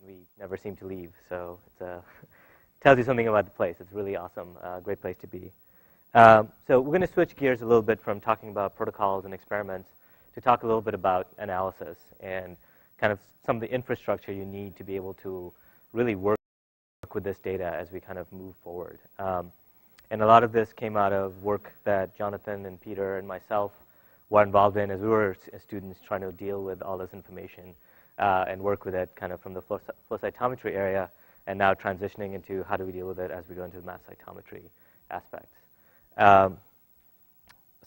and we never seem to leave. So it tells you something about the place. It's really awesome, great place to be. So we're going to switch gears a little bit from talking about protocols and experiments to talk a little bit about analysis and kind of some of the infrastructure you need to be able to really work with this data as we kind of move forward. And a lot of this came out of work that Jonathan and Peter and myself were involved in as we were students trying to deal with all this information and work with it kind of from the flow cytometry area, and now transitioning into how do we deal with it as we go into the mass cytometry aspects.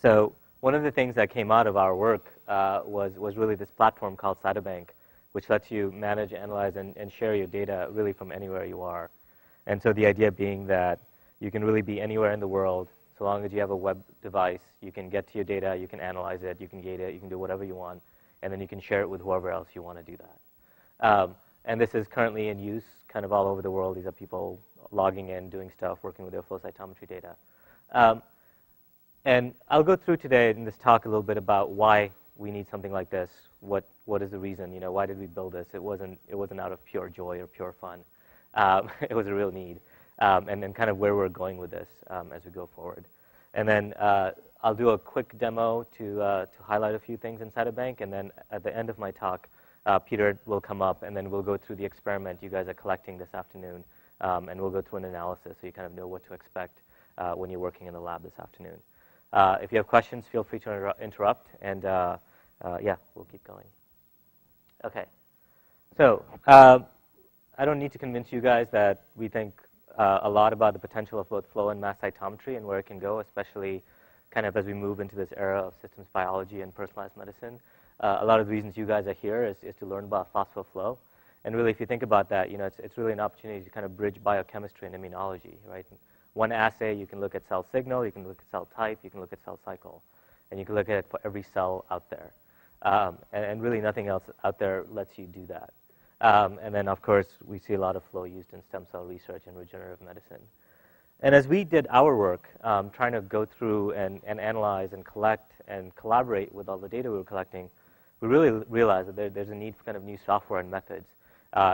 So one of the things that came out of our work was really this platform called Cytobank, which lets you manage, analyze, and share your data really from anywhere you are. And so the idea being that you can really be anywhere in the world, so long as you have a web device, you can get to your data, you can analyze it, you can gate it, you can do whatever you want, and then you can share it with whoever else you want to do that. And this is currently in use kind of all over the world. These are people logging in, doing stuff, working with their flow cytometry data. And I'll go through today in this talk a little bit about why we need something like this. What is the reason? You know, why did we build this? It wasn't out of pure joy or pure fun. It was a real need. And then kind of where we're going with this as we go forward. And then I'll do a quick demo to highlight a few things in Cytobank. And then at the end of my talk, Peter will come up, and then we'll go through the experiment you guys are collecting this afternoon. And we'll go through an analysis so you kind of know what to expect when you're working in the lab this afternoon. If you have questions, feel free to interrupt. And yeah, we'll keep going. OK. So I don't need to convince you guys that we think a lot about the potential of both flow and mass cytometry and where it can go, especially kind of as we move into this era of systems biology and personalized medicine. A lot of the reasons you guys are here is to learn about phosphoflow. And really, if you think about that, you know, it's really an opportunity to kind of bridge biochemistry and immunology, right? One assay, you can look at cell signal, you can look at cell type, you can look at cell cycle, and you can look at it for every cell out there. And really nothing else out there lets you do that. And then, of course, we see a lot of flow used in stem cell research and regenerative medicine. And as we did our work, trying to go through and analyze and collect and collaborate with all the data we were collecting, we really realized that there's a need for kind of new software and methods.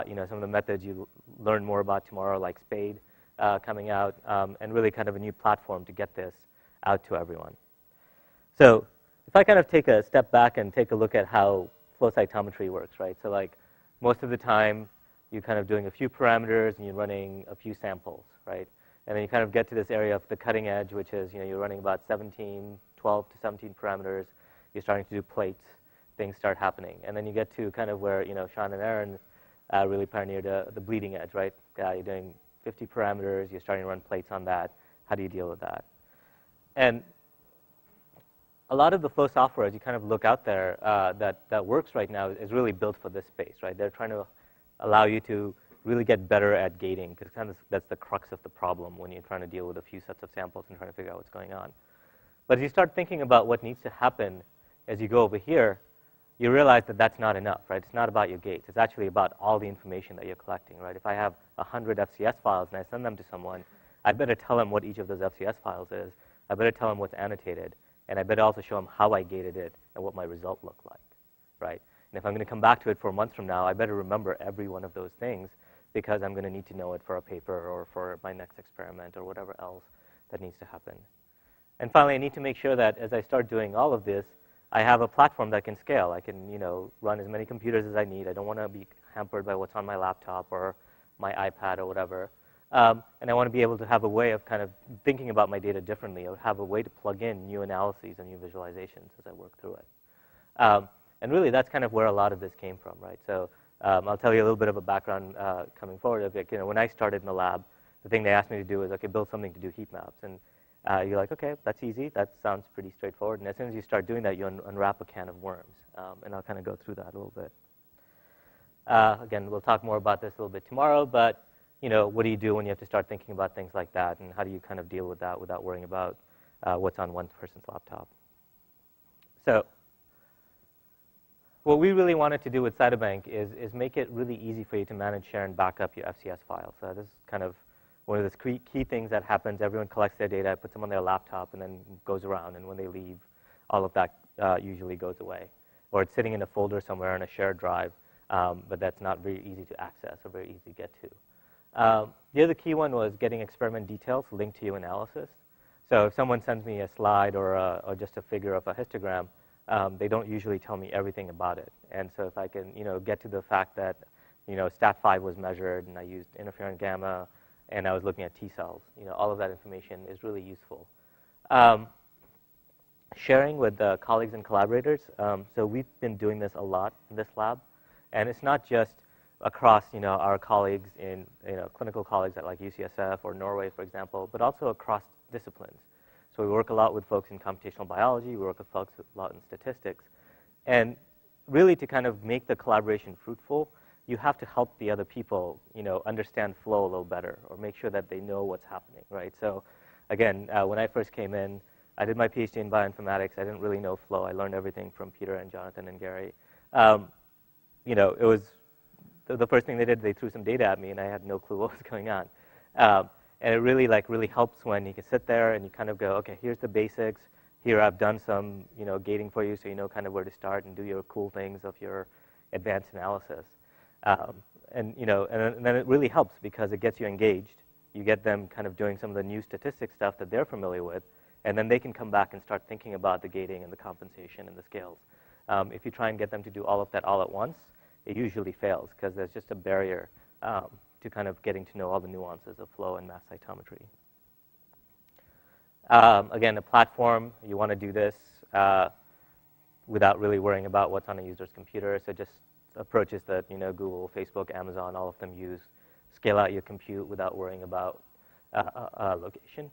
You know, some of the methods you learn more about tomorrow, like SPADE coming out, and really kind of a new platform to get this out to everyone. So if I kind of take a step back and take a look at how flow cytometry works, right? So like most of the time, you're kind of doing a few parameters and you're running a few samples, right? And then you kind of get to this area of the cutting edge, which is, you know, you're running about 12 to 17 parameters. You're starting to do plates. Things start happening. And then you get to kind of where, you know, Sean and Aaron really pioneered the bleeding edge, right? You're doing 50 parameters. You're starting to run plates on that. How do you deal with that? And a lot of the flow software, as you kind of look out there, that works right now is really built for this space, right? They're trying to allow you to really get better at gating, because kind of that's the crux of the problem when you're trying to deal with a few sets of samples and trying to figure out what's going on. But as you start thinking about what needs to happen as you go over here, you realize that that's not enough, right? It's not about your gates. It's actually about all the information that you're collecting, right? If I have 100 FCS files and I send them to someone, I better tell them what each of those FCS files is. I better tell them what's annotated. And I better also show them how I gated it and what my result looked like, right? And if I'm going to come back to it 4 months from now, I better remember every one of those things, because I'm going to need to know it for a paper or for my next experiment or whatever else that needs to happen. And finally, I need to make sure that as I start doing all of this, I have a platform that can scale. I can, you know, run as many computers as I need. I don't want to be hampered by what's on my laptop or my iPad or whatever. And I want to be able to have a way of kind of thinking about my data differently, or have a way to plug in new analyses and new visualizations as I work through it. And really, that's kind of where a lot of this came from, right? So I'll tell you a little bit of a background coming forward. Of, you know, when I started in the lab, the thing they asked me to do is, okay, build something to do heat maps. And you're like, okay, that's easy. That sounds pretty straightforward. And as soon as you start doing that, you unwrap a can of worms. And I'll kind of go through that a little bit. Again, we'll talk more about this a little bit tomorrow. But you know, what do you do when you have to start thinking about things like that? And how do you kind of deal with that without worrying about what's on one person's laptop? So what we really wanted to do with Cytobank is make it really easy for you to manage, share, and back up your FCS files. So this is kind of one of the key things that happens. Everyone collects their data, puts them on their laptop, and then goes around. And when they leave, all of that usually goes away. Or it's sitting in a folder somewhere on a shared drive. but that's not very easy to access or very easy to get to. The other key one was getting experiment details linked to your analysis. So if someone sends me a slide or just a figure of a histogram, they don't usually tell me everything about it. And so if I can, get to the fact that, STAT5 was measured and I used interferon gamma and I was looking at T cells, all of that information is really useful. Sharing with colleagues and collaborators. So we've been doing this a lot in this lab, and it's not just across, our colleagues in, clinical colleagues at like UCSF or Norway, for example, but also across disciplines. So we work a lot with folks in computational biology, we work with folks a lot in statistics, and really to kind of make the collaboration fruitful, you have to help the other people, understand flow a little better or make sure that they know what's happening, right? So again, when I first came in, I did my PhD in bioinformatics. I didn't really know flow. I learned everything from Peter and Jonathan and Gary. It was the first thing they did. They threw some data at me, and I had no clue what was going on. And it really helps when you can sit there and you kind of go, okay, here's the basics. Here I've done some, gating for you, so you know kind of where to start and do your cool things of your advanced analysis. And then it really helps because it gets you engaged. You get them kind of doing some of the new statistics stuff that they're familiar with, and then they can come back and start thinking about the gating and the compensation and the scales. If you try and get them to do all of that all at once, it usually fails because there's just a barrier to kind of getting to know all the nuances of flow and mass cytometry. Again, a platform, you want to do this without really worrying about what's on a user's computer. So just approaches that Google, Facebook, Amazon, all of them use. Scale out your compute without worrying about location.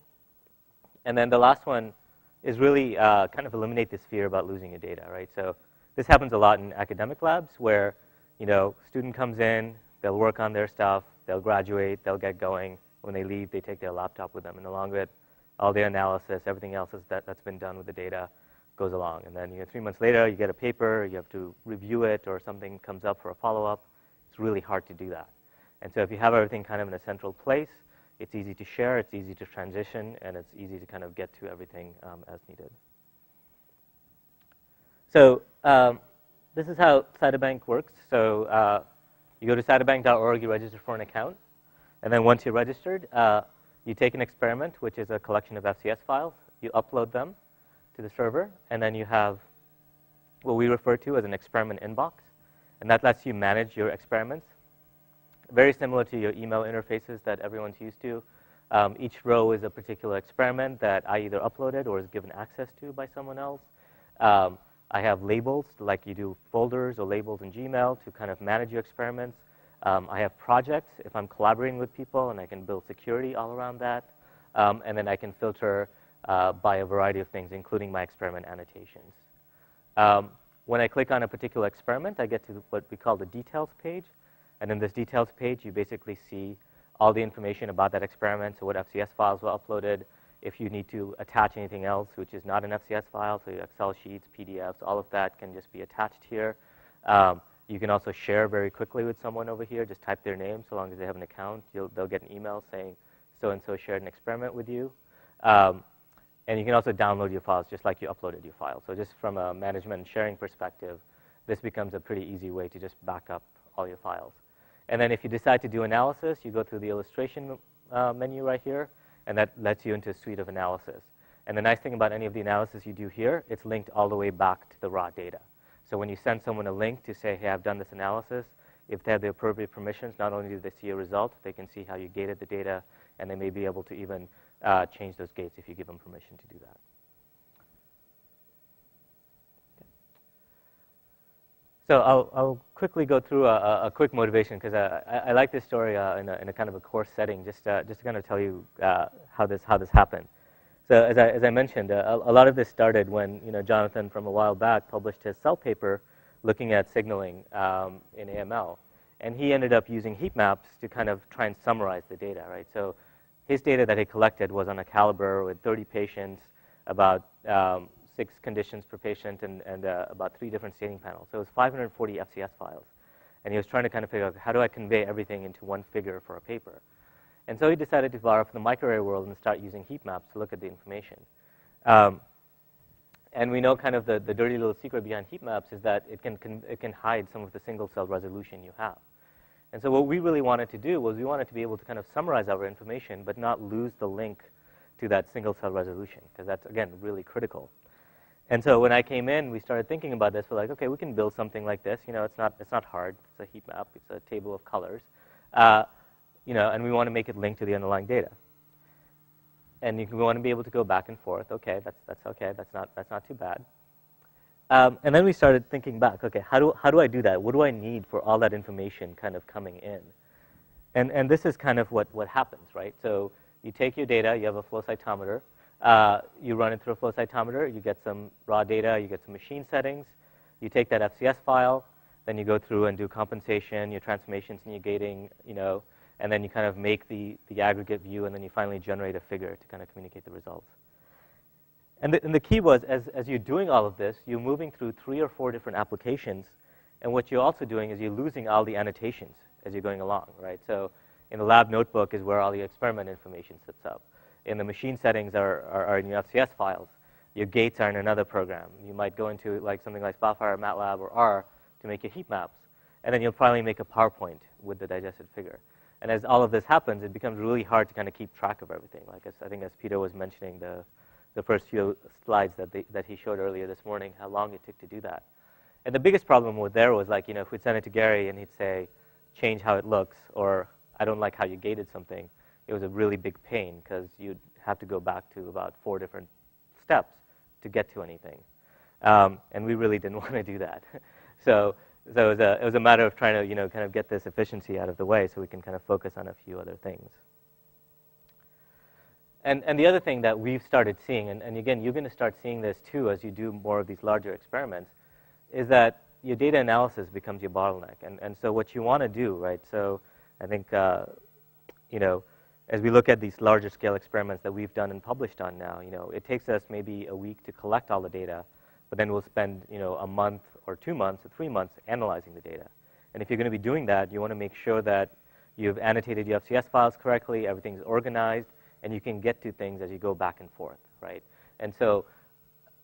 And then the last one is really kind of eliminate this fear about losing your data, right? So this happens a lot in academic labs where, student comes in, they'll work on their stuff, they'll graduate, they'll get going. When they leave, they take their laptop with them, and along with all their analysis, everything else that's been done with the data goes along. And then 3 months later, you get a paper, you have to review it, or something comes up for a follow-up. It's really hard to do that. And so if you have everything kind of in a central place, it's easy to share, it's easy to transition, and it's easy to kind of get to everything as needed. So this is how Cytobank works. So you go to cytobank.org, you register for an account, and then once you're registered, you take an experiment, which is a collection of FCS files, you upload them to the server, and then you have what we refer to as an experiment inbox, and that lets you manage your experiments. Very similar to your email interfaces that everyone's used to. Each row is a particular experiment that I either uploaded or is given access to by someone else. I have labels, like you do folders or labels in Gmail to kind of manage your experiments. I have projects if I'm collaborating with people, and I can build security all around that. And then I can filter by a variety of things, including my experiment annotations. When I click on a particular experiment, I get to what we call the details page. And in this details page, you basically see all the information about that experiment, so what FCS files were uploaded, if you need to attach anything else, which is not an FCS file, so your Excel sheets, PDFs, all of that can just be attached here. You can also share very quickly with someone over here. Just type their name, so long as they have an account. They'll get an email saying, so-and-so shared an experiment with you. And you can also download your files just like you uploaded your files. So just from a management and sharing perspective, this becomes a pretty easy way to just back up all your files. And then if you decide to do analysis, you go through the illustration menu right here, and that lets you into a suite of analysis. And the nice thing about any of the analysis you do here, it's linked all the way back to the raw data. So when you send someone a link to say, hey, I've done this analysis, if they have the appropriate permissions, not only do they see a result, they can see how you gated the data, and they may be able to even change those gates if you give them permission to do that. So I'll quickly go through a quick motivation, because I like this story in a kind of a course setting, just to kind of tell you how this happened. So as I mentioned, a lot of this started when Jonathan from a while back published his Cell paper looking at signaling in AML, and he ended up using heat maps to kind of try and summarize the data, right? So his data that he collected was on a caliber with 30 patients, about 6 conditions per patient, and about 3 different staining panels. So it was 540 FCS files. And he was trying to kind of figure out, how do I convey everything into one figure for a paper? And so he decided to borrow from the microarray world and start using heat maps to look at the information. And And we know kind of the dirty little secret behind heat maps is that it can hide some of the single cell resolution you have. And so what we really wanted to do was we wanted to be able to kind of summarize our information, but not lose the link to that single cell resolution, because that's, again, really critical. And so when I came in, we started thinking about this. We're like, okay, we can build something like this. You know, it's not hard. It's a heat map. It's a table of colors. You know, and we want to make it linked to the underlying data. And we want to be able to go back and forth. Okay, that's okay. That's not too bad. And then we started thinking back. Okay, how do I do that? What do I need for all that information kind of coming in? And this is kind of what happens, right? So you take your data. You have a flow cytometer. You run it through a flow cytometer. You get some raw data. You get some machine settings. You take that FCS file. Then you go through and do compensation, your transformations, and your gating, you know, and then you kind of make the aggregate view, and then you finally generate a figure to kind of communicate the results. And the key was, as you're doing all of this, you're moving through 3 or 4 different applications, and what you're also doing is you're losing all the annotations as you're going along, right? So in the lab notebook is where all the experiment information sits up. In the machine settings are in your FCS files. Your gates are in another program. You might go into like something like Spotfire, MATLAB, or R to make your heat maps, and then you'll finally make a PowerPoint with the digested figure. And as all of this happens, it becomes really hard to kind of keep track of everything. Like I think as Peter was mentioning, the first few slides that he showed earlier this morning, how long it took to do that. And the biggest problem with there was like, you know, if we'd send it to Gary and he'd say, change how it looks, or I don't like how you gated something, it was a really big pain because you'd have to go back to about 4 different steps to get to anything. And we really didn't want to do that. So it was a matter of trying to, you know, kind of get this efficiency out of the way so we can kind of focus on a few other things. And the other thing that we've started seeing, and again, you're going to start seeing this too as you do more of these larger experiments, is that your data analysis becomes your bottleneck. And so what you want to do, right, so I think, you know, as we look at these larger scale experiments that we've done and published on now, you know, it takes us maybe a week to collect all the data, but then we'll spend, you know, a month or 2 months or 3 months analyzing the data. And if you're going to be doing that, you want to make sure that you've annotated your FCS files correctly, everything's organized, and you can get to things as you go back and forth, right? And so,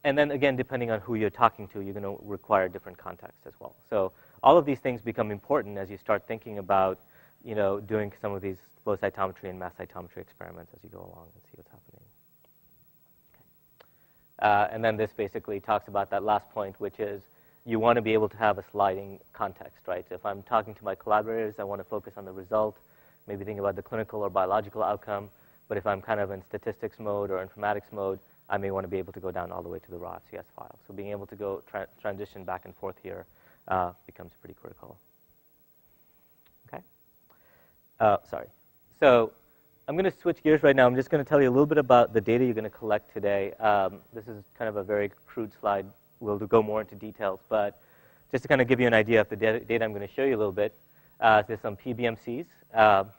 and then again, depending on who you're talking to, you're going to require different context as well. So all of these things become important as you start thinking about, you know, doing some of these flow cytometry and mass cytometry experiments as you go along and see what's happening. Okay. And then this basically talks about that last point, which is you want to be able to have a sliding context, right? So if I'm talking to my collaborators, I want to focus on the result, maybe think about the clinical or biological outcome. But if I'm kind of in statistics mode or informatics mode, I may want to be able to go down all the way to the raw FCS file. So being able to go transition back and forth here becomes pretty critical. Okay. Sorry. So I'm going to switch gears right now. I'm just going to tell you a little bit about the data you're going to collect today. This is kind of a very crude slide. We'll go more into details. But just to kind of give you an idea of the data I'm going to show you a little bit, there's some PBMCs.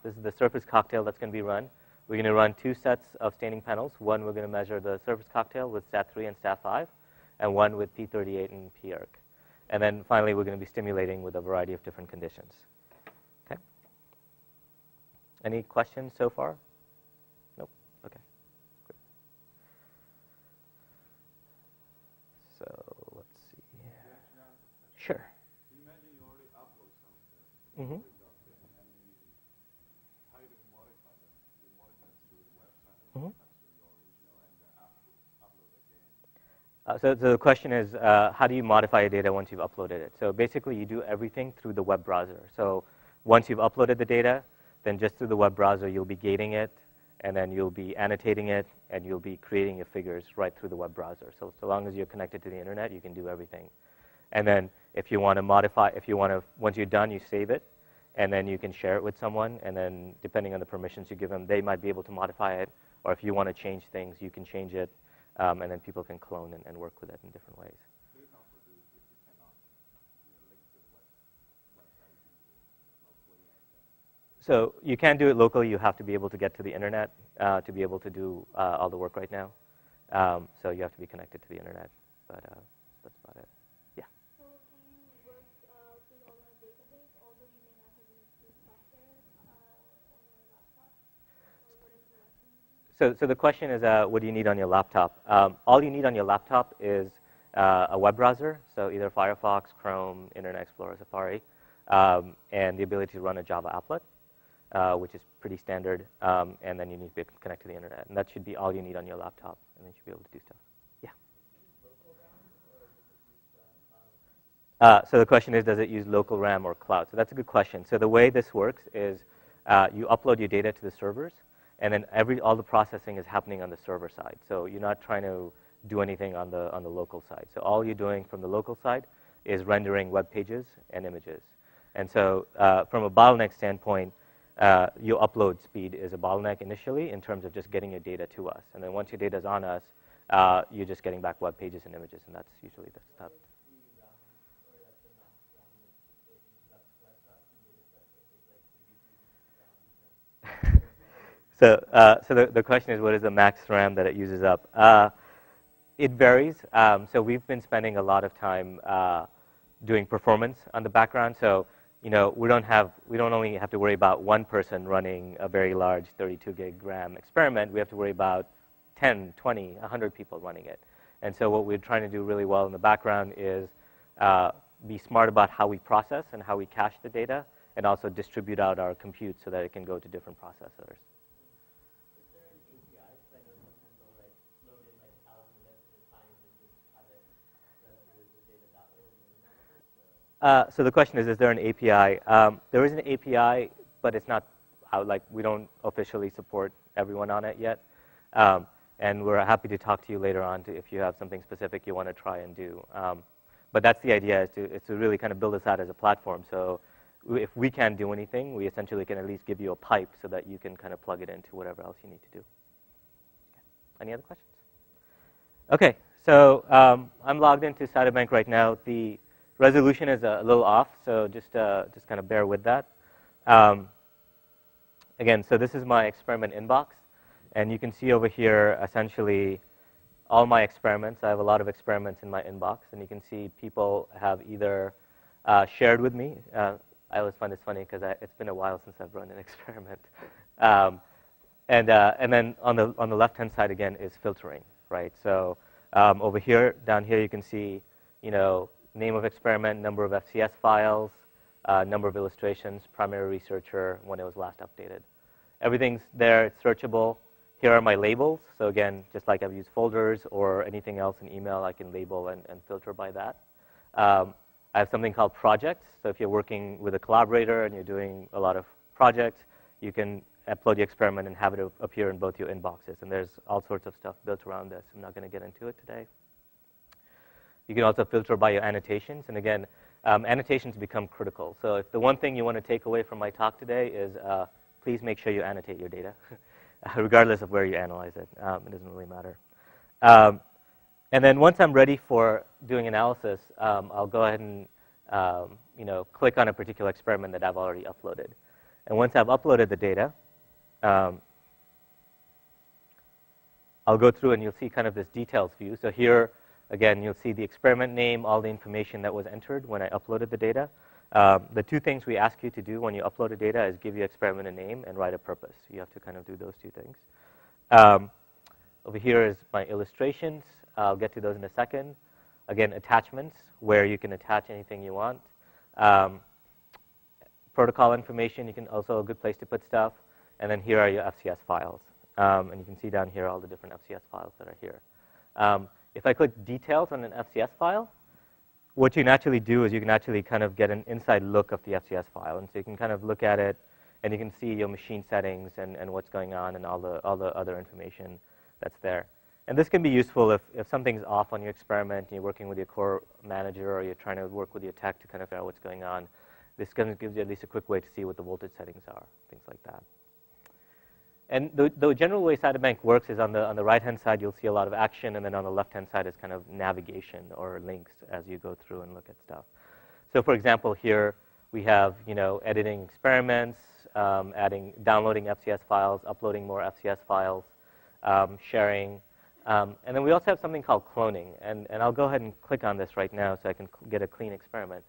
This is the surface cocktail that's going to be run. We're going to run 2 sets of staining panels. One, we're going to measure the surface cocktail with STAT3 and STAT5, and one with P38 and PERC. And then finally, we're going to be stimulating with a variety of different conditions. Okay. Any questions so far? Nope. Okay. Great. So let's see. Sure. You imagine you already upload something. Mm-hmm. So the question is, how do you modify your data once you've uploaded it? So basically, you do everything through the web browser. So once you've uploaded the data, then just through the web browser, you'll be gating it, and then you'll be annotating it, and you'll be creating your figures right through the web browser. So long as you're connected to the internet, you can do everything. And then if you want to modify, once you're done, you save it, and then you can share it with someone, and then depending on the permissions you give them, they might be able to modify it, or if you want to change things, you can change it. And then people can clone and work with it in different ways. You can also do if you cannot link to the website, you can do it locally. So you can't do it locally. You have to be able to get to the internet to be able to do all the work right now. So you have to be connected to the internet. But that's about it. Yeah. So can you work through the online database, although you may not have used the software on your laptop or whatever device you use? So the question is, what do you need on your laptop? All you need on your laptop is a web browser, so either Firefox, Chrome, Internet Explorer, Safari, and the ability to run a Java applet, which is pretty standard, and then you need to be able to connect to the internet. And that should be all you need on your laptop, and then you should be able to do stuff. So the question is, does it use local RAM or cloud? So that's a good question. So the way this works is you upload your data to the servers, and then all the processing is happening on the server side. So you're not trying to do anything on the local side. So all you're doing from the local side is rendering web pages and images. And so from a bottleneck standpoint, your upload speed is a bottleneck initially in terms of just getting your data to us. And then once your data is on us, you're just getting back web pages and images, and that's usually the stuff. So the question is, what is the max RAM that it uses up? It varies. So we've been spending a lot of time doing performance on the background. So we don't only have to worry about one person running a very large 32 gig RAM experiment. We have to worry about 10, 20, 100 people running it. And so what we're trying to do really well in the background is be smart about how we process and how we cache the data, and also distribute out our compute so that it can go to different processors. So the question is there an API? There is an API, but it's not out. Like, we don't officially support everyone on it yet. And we're happy to talk to you later on if you have something specific you want to try and do. But that's the idea, is to really kind of build this out as a platform. So if we can't do anything, we essentially can at least give you a pipe so that you can kind of plug it into whatever else you need to do. Okay. Any other questions? Okay, so I'm logged into Cytobank right now. The resolution is a little off, so just kind of bear with that. Again, so this is my experiment inbox, and you can see over here essentially all my experiments. I have a lot of experiments in my inbox, and you can see people have either shared with me. I always find this funny because it's been a while since I've run an experiment. And then on the left-hand side again is filtering, right? So over here, down here, you can see, name of experiment, number of FCS files, number of illustrations, primary researcher, when it was last updated. Everything's there, it's searchable. Here are my labels. So again, just like I've used folders or anything else in email, I can label and filter by that. I have something called projects. So if you're working with a collaborator and you're doing a lot of projects, you can upload the experiment and have it appear in both your inboxes. And there's all sorts of stuff built around this. I'm not going to get into it today. You can also filter by your annotations. And again, annotations become critical. So if the one thing you want to take away from my talk today is please make sure you annotate your data, regardless of where you analyze it. It doesn't really matter. And then once I'm ready for doing analysis, I'll go ahead and click on a particular experiment that I've already uploaded. And once I've uploaded the data, I'll go through and you'll see kind of this details view. So here, again, you'll see the experiment name, all the information that was entered when I uploaded the data. The two things we ask you to do when you upload the data is give your experiment a name and write a purpose. You have to kind of do those two things. Over here is my illustrations. I'll get to those in a second. Again, attachments, where you can attach anything you want. Protocol information, you can also a good place to put stuff. And then here are your FCS files. And you can see down here all the different FCS files that are here. If I click details on an FCS file, what you can actually do is you can actually kind of get an inside look of the FCS file. And so you can kind of look at it, and you can see your machine settings and what's going on and all the other information that's there. And this can be useful if something's off on your experiment and you're working with your core manager or you're trying to work with your tech to kind of figure out what's going on. This kind of gives you at least a quick way to see what the voltage settings are, things like that. And the general way Cytobank works is on the right-hand side, you'll see a lot of action, and then on the left-hand side is kind of navigation or links as you go through and look at stuff. So for example, here we have editing experiments, downloading FCS files, uploading more FCS files, sharing. And then we also have something called cloning. And I'll go ahead and click on this right now so I can get a clean experiment.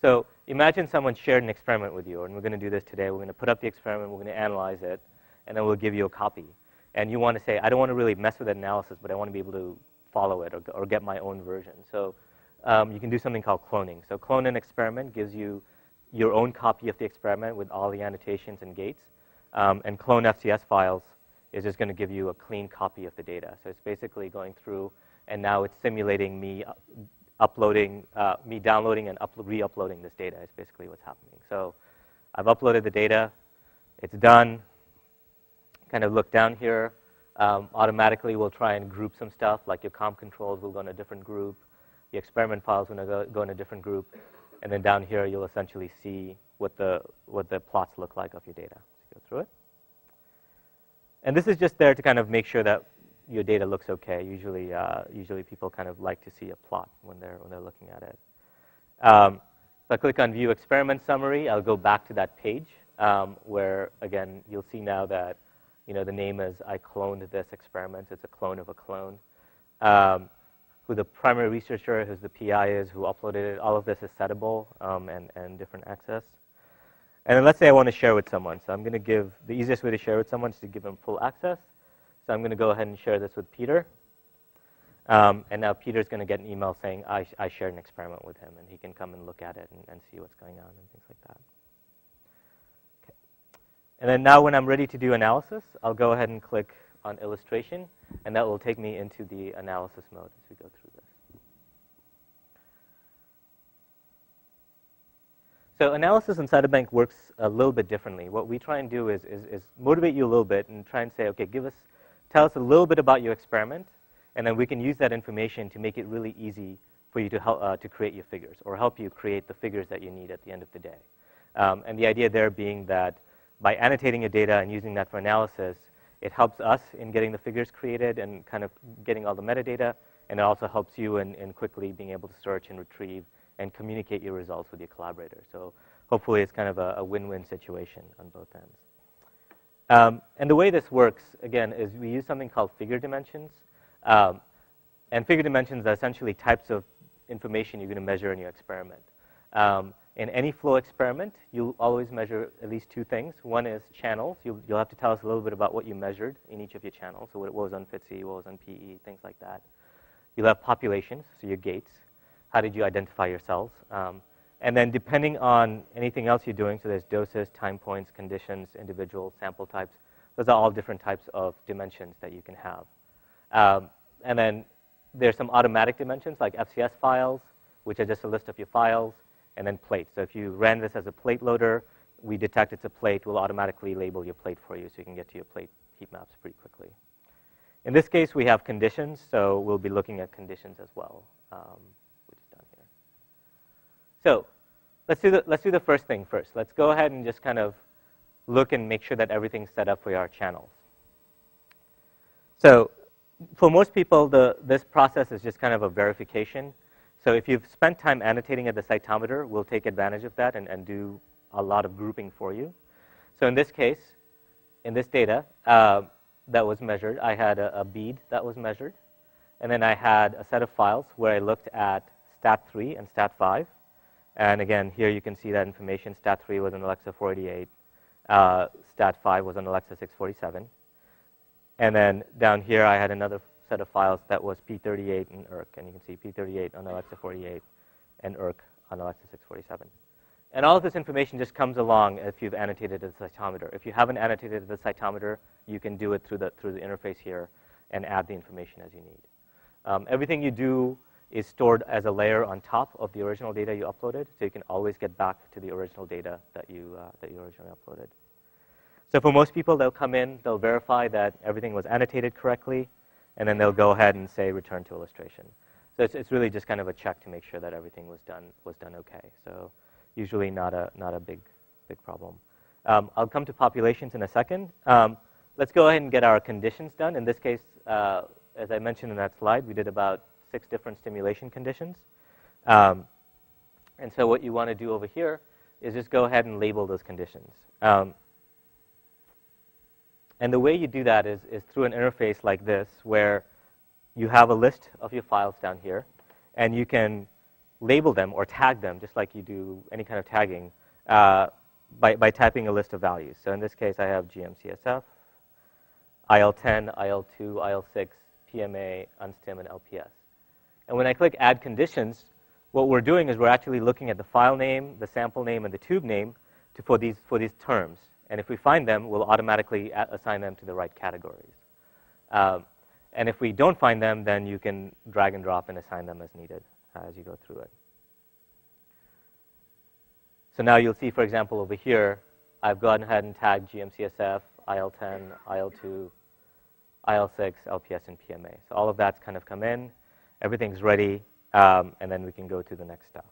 So imagine someone shared an experiment with you, and we're going to do this today. We're going to put up the experiment, we're going to analyze it, and then we'll give you a copy. And you want to say, I don't want to really mess with that analysis, but I want to be able to follow it or get my own version. So you can do something called cloning. So clone an experiment gives you your own copy of the experiment with all the annotations and gates. And clone FCS files is just going to give you a clean copy of the data. So it's basically going through, and now it's simulating me uploading, me downloading and re-uploading this data is basically what's happening. So I've uploaded the data. It's done. Kind of look down here. Automatically, we'll try and group some stuff, like your comp controls will go in a different group. The experiment files will go in a different group. And then down here, you'll essentially see what the plots look like of your data. So go through it. And this is just there to kind of make sure that your data looks okay. Usually people kind of like to see a plot when they're looking at it. If I click on View Experiment Summary, I'll go back to that page where, again, you'll see now that the name is I cloned this experiment. It's a clone of a clone. Who the primary researcher, who the PI is, who uploaded it. All of this is settable and different access. And then let's say I want to share with someone. So I'm going to give, the easiest way to share with someone is to give them full access. So I'm going to go ahead and share this with Peter. And now Peter's going to get an email saying I shared an experiment with him, and he can come and look at it and see what's going on and things like that. Okay. And then now when I'm ready to do analysis, I'll go ahead and click on illustration, and that will take me into the analysis mode as we go through this. So analysis in Cytobank works a little bit differently. What we try and do is motivate you a little bit and try and say, okay, tell us a little bit about your experiment, and then we can use that information to make it really easy for you to help to create your figures, or help you create the figures that you need at the end of the day. And the idea there being that by annotating your data and using that for analysis, it helps us in getting the figures created and kind of getting all the metadata, and it also helps you in quickly being able to search and retrieve and communicate your results with your collaborators. So hopefully it's kind of a win-win situation on both ends. And the way this works, again, is we use something called figure dimensions. And figure dimensions are essentially types of information you're going to measure in your experiment. In any flow experiment, you'll always measure at least two things. One is channels. You'll have to tell us a little bit about what you measured in each of your channels. So what was on FITC, what was on PE, things like that. You'll have populations, so your gates. How did you identify your cells? And then depending on anything else you're doing, so there's doses, time points, conditions, individuals, sample types. Those are all different types of dimensions that you can have. And then there's some automatic dimensions like FCS files, which are just a list of your files, and then plates. So if you ran this as a plate loader, we detect it's a plate, we'll automatically label your plate for you so you can get to your plate heat maps pretty quickly. In this case, we have conditions, so we'll be looking at conditions as well, which is down here. So let's do the first thing first. Let's go ahead and just kind of look and make sure that everything's set up for our channels. So for most people, this process is just kind of a verification. So if you've spent time annotating at the cytometer, we'll take advantage of that and do a lot of grouping for you. So in this case, in this data that was measured, I had a bead that was measured. And then I had a set of files where I looked at stat3 and stat5. And again, here you can see that information. Stat3 was on Alexa 488. Stat5 was on Alexa 647. And then down here, I had another set of files that was P38 and ERK. And you can see P38 on Alexa 48 and ERK on Alexa 647. And all of this information just comes along if you've annotated the cytometer. If you haven't annotated the cytometer, you can do it through the interface here and add the information as you need. Everything you do is stored as a layer on top of the original data you uploaded, so you can always get back to the original data that you originally uploaded. So for most people, they'll come in, they'll verify that everything was annotated correctly, and then they'll go ahead and say return to illustration. So it's really just kind of a check to make sure that everything was done okay. So usually not a big problem. I'll come to populations in a second. Let's go ahead and get our conditions done. In this case, as I mentioned in that slide, we did about 6 different stimulation conditions. And so what you want to do over here is just go ahead and label those conditions. And the way you do that is through an interface like this, where you have a list of your files down here, and you can label them or tag them, just like you do any kind of tagging, by typing a list of values. So in this case, I have GM-CSF, IL-10, IL-2, IL-6, PMA, unstim, and LPS. And when I click Add Conditions, what we're doing is we're actually looking at the file name, the sample name, and the tube name for these terms. And if we find them, we'll automatically assign them to the right categories. And if we don't find them, then you can drag and drop and assign them as needed as you go through it. So now you'll see, for example, over here, I've gone ahead and tagged GMCSF, IL10, IL2, IL6, LPS, and PMA. So all of that's kind of come in. Everything's ready, and then we can go to the next step.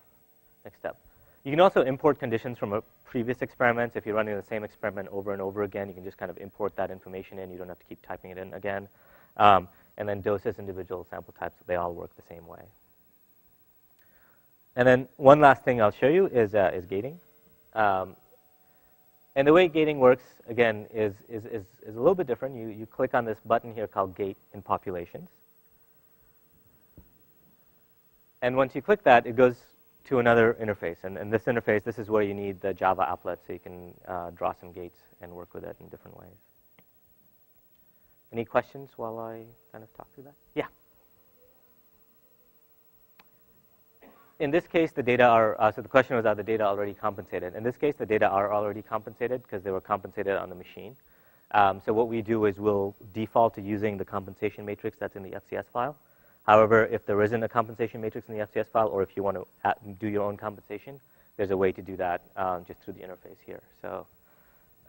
You can also import conditions from a previous experiments. If you're running the same experiment over and over again, you can just kind of import that information in. You don't have to keep typing it in again. And then doses, individual sample types, they all work the same way. And then one last thing I'll show you is gating. And the way gating works, again, is a little bit different. You click on this button here called Gate in Populations. And once you click that, it goes to another interface. And this interface, this is where you need the Java applet so you can draw some gates and work with it in different ways. Any questions while I kind of talk through that? Yeah. In this case, the data are, so the question was, are the data already compensated? In this case, the data are already compensated because they were compensated on the machine. So what we do is we'll default to using the compensation matrix that's in the FCS file. However, if there isn't a compensation matrix in the FCS file, or if you want to do your own compensation, there's a way to do that just through the interface here. So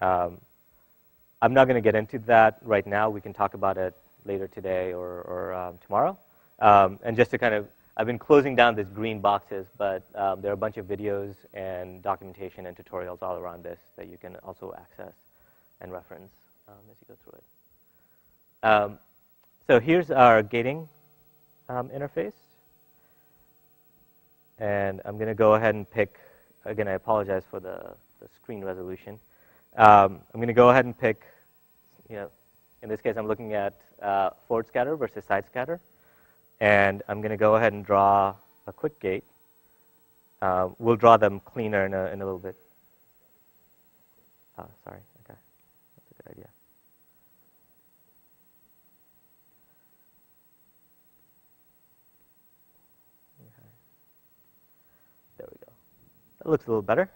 I'm not going to get into that right now. We can talk about it later today or tomorrow. And just to kind of, I've been closing down these green boxes, but there are a bunch of videos and documentation and tutorials all around this that you can also access and reference as you go through it. So here's our gating interface. And I'm going to go ahead and pick, again, I apologize for the screen resolution. I'm going to go ahead and pick, in this case, I'm looking at forward scatter versus side scatter. And I'm going to go ahead and draw a quick gate. We'll draw them cleaner in a little bit. Oh, sorry. Okay. That's a good idea. Okay. There we go. That looks a little better.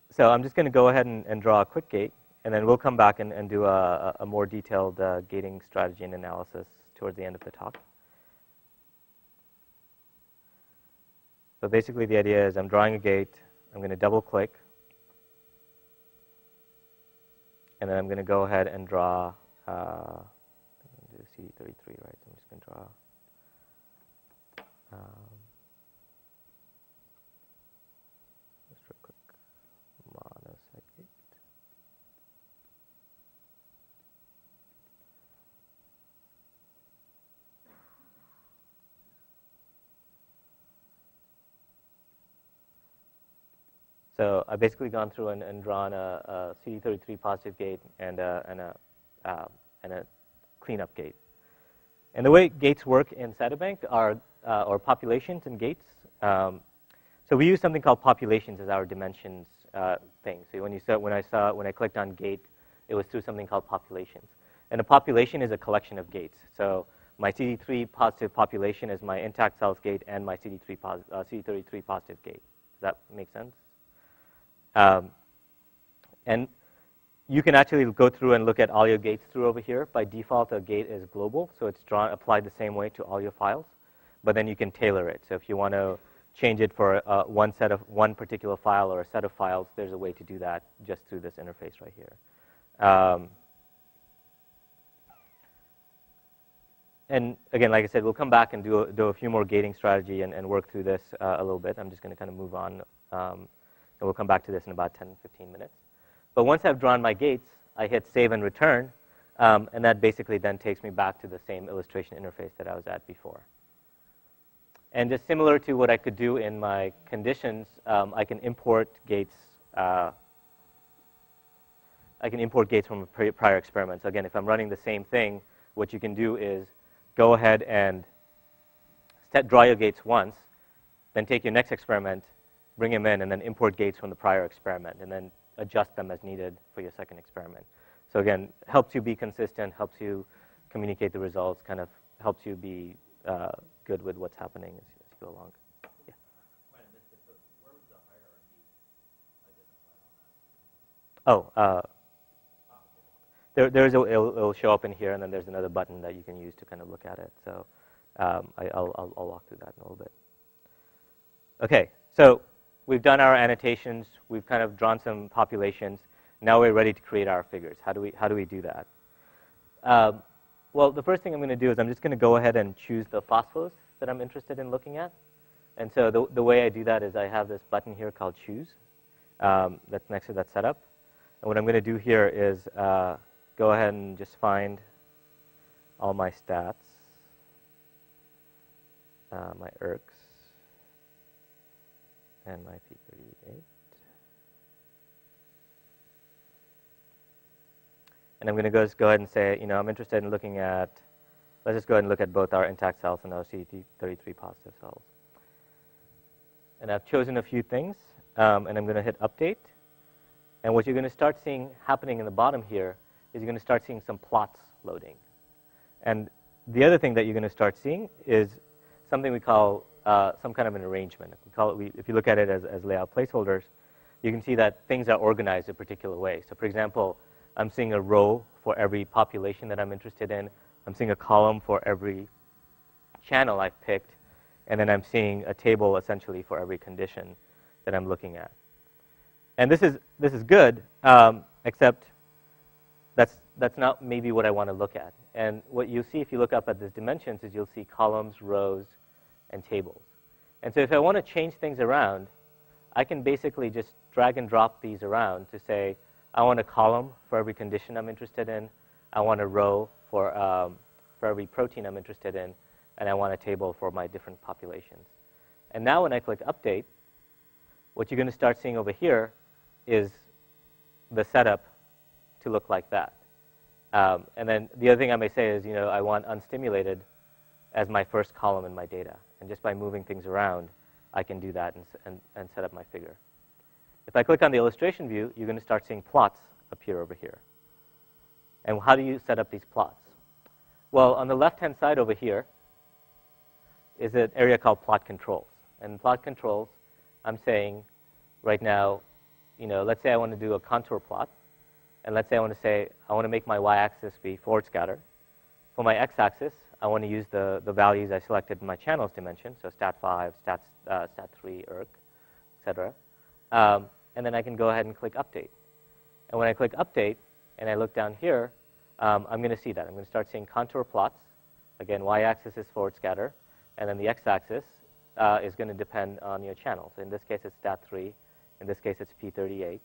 So I'm just going to go ahead and draw a quick gate. And then we'll come back and do a more detailed gating strategy and analysis towards the end of the talk. So basically the idea is I'm drawing a gate. I'm going to double click. And then I'm going to go ahead and draw, I'm going to do CD33, right? So I'm just going to draw just real quick monocyte gate. So I've basically gone through and drawn a CD33 positive gate and a cleanup gate. And the way gates work in Cytobank are or populations and gates. So we use something called populations as our dimensions thing. So when I clicked on gate, it was through something called populations. And a population is a collection of gates. So my CD3 positive population is my intact cells gate and my CD33 positive gate. Does that make sense? And you can actually go through and look at all your gates through over here. By default, a gate is global, so it's applied the same way to all your files. But then you can tailor it. So if you want to change it for one particular file or a set of files, there's a way to do that just through this interface right here. And again, like I said, we'll come back and do a few more gating strategy and work through this a little bit. I'm just going to kind of move on. And we'll come back to this in about 10, 15 minutes. But once I've drawn my gates, I hit save and return. And that basically then takes me back to the same illustration interface that I was at before. And just similar to what I could do in my conditions, I can import gates. I can import gates from a prior experiment. So again, if I'm running the same thing, what you can do is go ahead and draw your gates once, then take your next experiment, bring them in, and then import gates from the prior experiment, and then adjust them as needed for your second experiment. So again, helps you be consistent, helps you communicate the results, kind of helps you be good with what's happening as you go along. Yeah. Might have missed it, but where was the hierarchy identified on that? Oh, it'll show up in here, and then there's another button that you can use to kind of look at it. So I'll walk through that in a little bit. Okay, so we've done our annotations. We've kind of drawn some populations. Now we're ready to create our figures. How do we do that? Well, the first thing I'm going to do is I'm just going to go ahead and choose the phosphos that I'm interested in looking at. And so the way I do that is I have this button here called Choose that's next to that setup. And what I'm going to do here is go ahead and just find all my stats, my ERCs, and my P38. And I'm going to go ahead and say, I'm interested in looking at, let's just go ahead and look at both our intact cells and our CD33 positive cells. And I've chosen a few things, and I'm going to hit Update. And what you're going to start seeing happening in the bottom here is you're going to start seeing some plots loading. And the other thing that you're going to start seeing is something we call some kind of an arrangement. If you look at it as layout placeholders, you can see that things are organized a particular way. So for example, I'm seeing a row for every population that I'm interested in. I'm seeing a column for every channel I've picked. And then I'm seeing a table essentially for every condition that I'm looking at. And this is good, except that's not maybe what I want to look at. And what you'll see if you look up at these dimensions is you'll see columns, rows, and tables. And so if I want to change things around, I can basically just drag and drop these around to say, I want a column for every condition I'm interested in. I want a row for every protein I'm interested in. And I want a table for my different populations. And now when I click Update, what you're going to start seeing over here is the setup to look like that. And then the other thing I may say is, I want unstimulated as my first column in my data. And just by moving things around, I can do that and set up my figure. If I click on the illustration view, you're going to start seeing plots appear over here. And how do you set up these plots? Well, on the left-hand side over here is an area called Plot Controls. And Plot Controls, I'm saying right now, let's say I want to do a contour plot. And let's say I want to make my y-axis be forward scatter. For my x-axis, I want to use the values I selected in my channels dimension, so stat5, stat3, ERC, etc. And then I can go ahead and click Update. And when I click Update and I look down here, I'm going to see that. I'm going to start seeing contour plots. Again, y-axis is forward scatter. And then the x-axis is going to depend on your channel. So in this case, it's stat3. In this case, it's P38.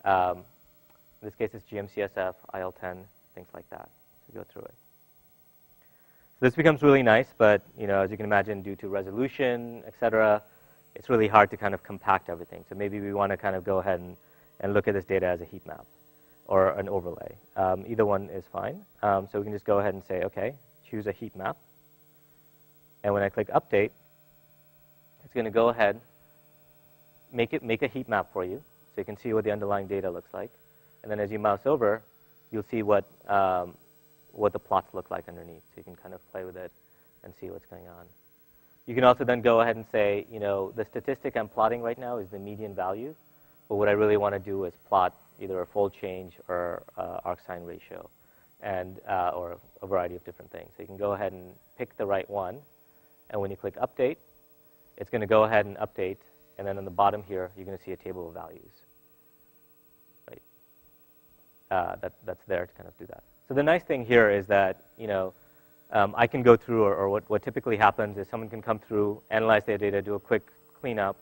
In this case, it's GM-CSF, IL-10, things like that. So go through it. So this becomes really nice, but as you can imagine, due to resolution, et cetera, it's really hard to kind of compact everything. So maybe we want to kind of go ahead and look at this data as a heat map or an overlay. Either one is fine. So we can just go ahead and say, OK, choose a heat map. And when I click Update, it's going to go ahead, make a heat map for you, so you can see what the underlying data looks like. And then as you mouse over, you'll see what the plots look like underneath. So you can kind of play with it and see what's going on. You can also then go ahead and say, the statistic I'm plotting right now is the median value. But what I really want to do is plot either a fold change or arc-sine ratio, and or a variety of different things. So you can go ahead and pick the right one. And when you click Update, it's going to go ahead and update. And then on the bottom here, you're going to see a table of values. That's there to kind of do that. So the nice thing here is that I can go through, or what typically happens is someone can come through, analyze their data, do a quick cleanup,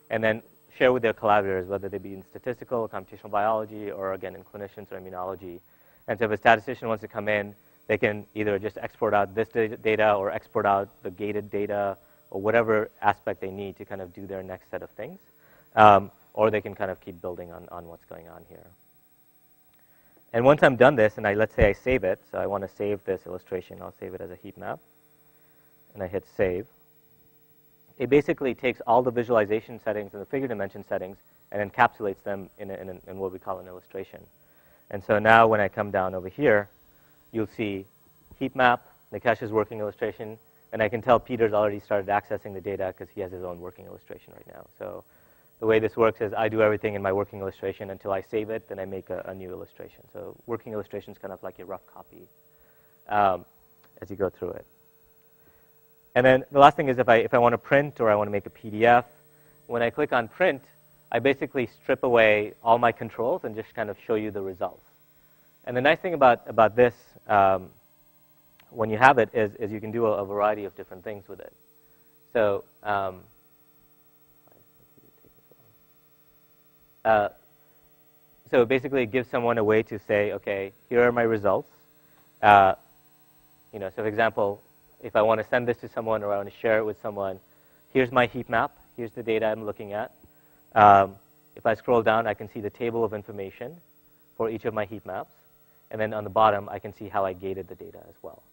and then share with their collaborators, whether they be in statistical, computational biology, or again in clinicians or immunology. And so if a statistician wants to come in, they can either just export out this data or export out the gated data or whatever aspect they need to kind of do their next set of things. Or they can kind of keep building on what's going on here. And once I'm done this, and let's say I save it, so I want to save this illustration, I'll save it as a heat map, and I hit Save. It basically takes all the visualization settings and the figure dimension settings and encapsulates them in what we call an illustration. And so now when I come down over here, you'll see heat map, Nikesh's working illustration, and I can tell Peter's already started accessing the data because he has his own working illustration right now. So the way this works is I do everything in my working illustration until I save it, then I make a new illustration. So working illustration is kind of like your rough copy as you go through it. And then the last thing is if I want to print or I want to make a PDF, when I click on print, I basically strip away all my controls and just kind of show you the results. And the nice thing about this, when you have it, is you can do a variety of different things with it. So, so basically it gives someone a way to say, okay, here are my results. So for example, if I want to send this to someone or I want to share it with someone, here's my heat map. Here's the data I'm looking at. If I scroll down, I can see the table of information for each of my heat maps. And then on the bottom, I can see how I gated the data as well.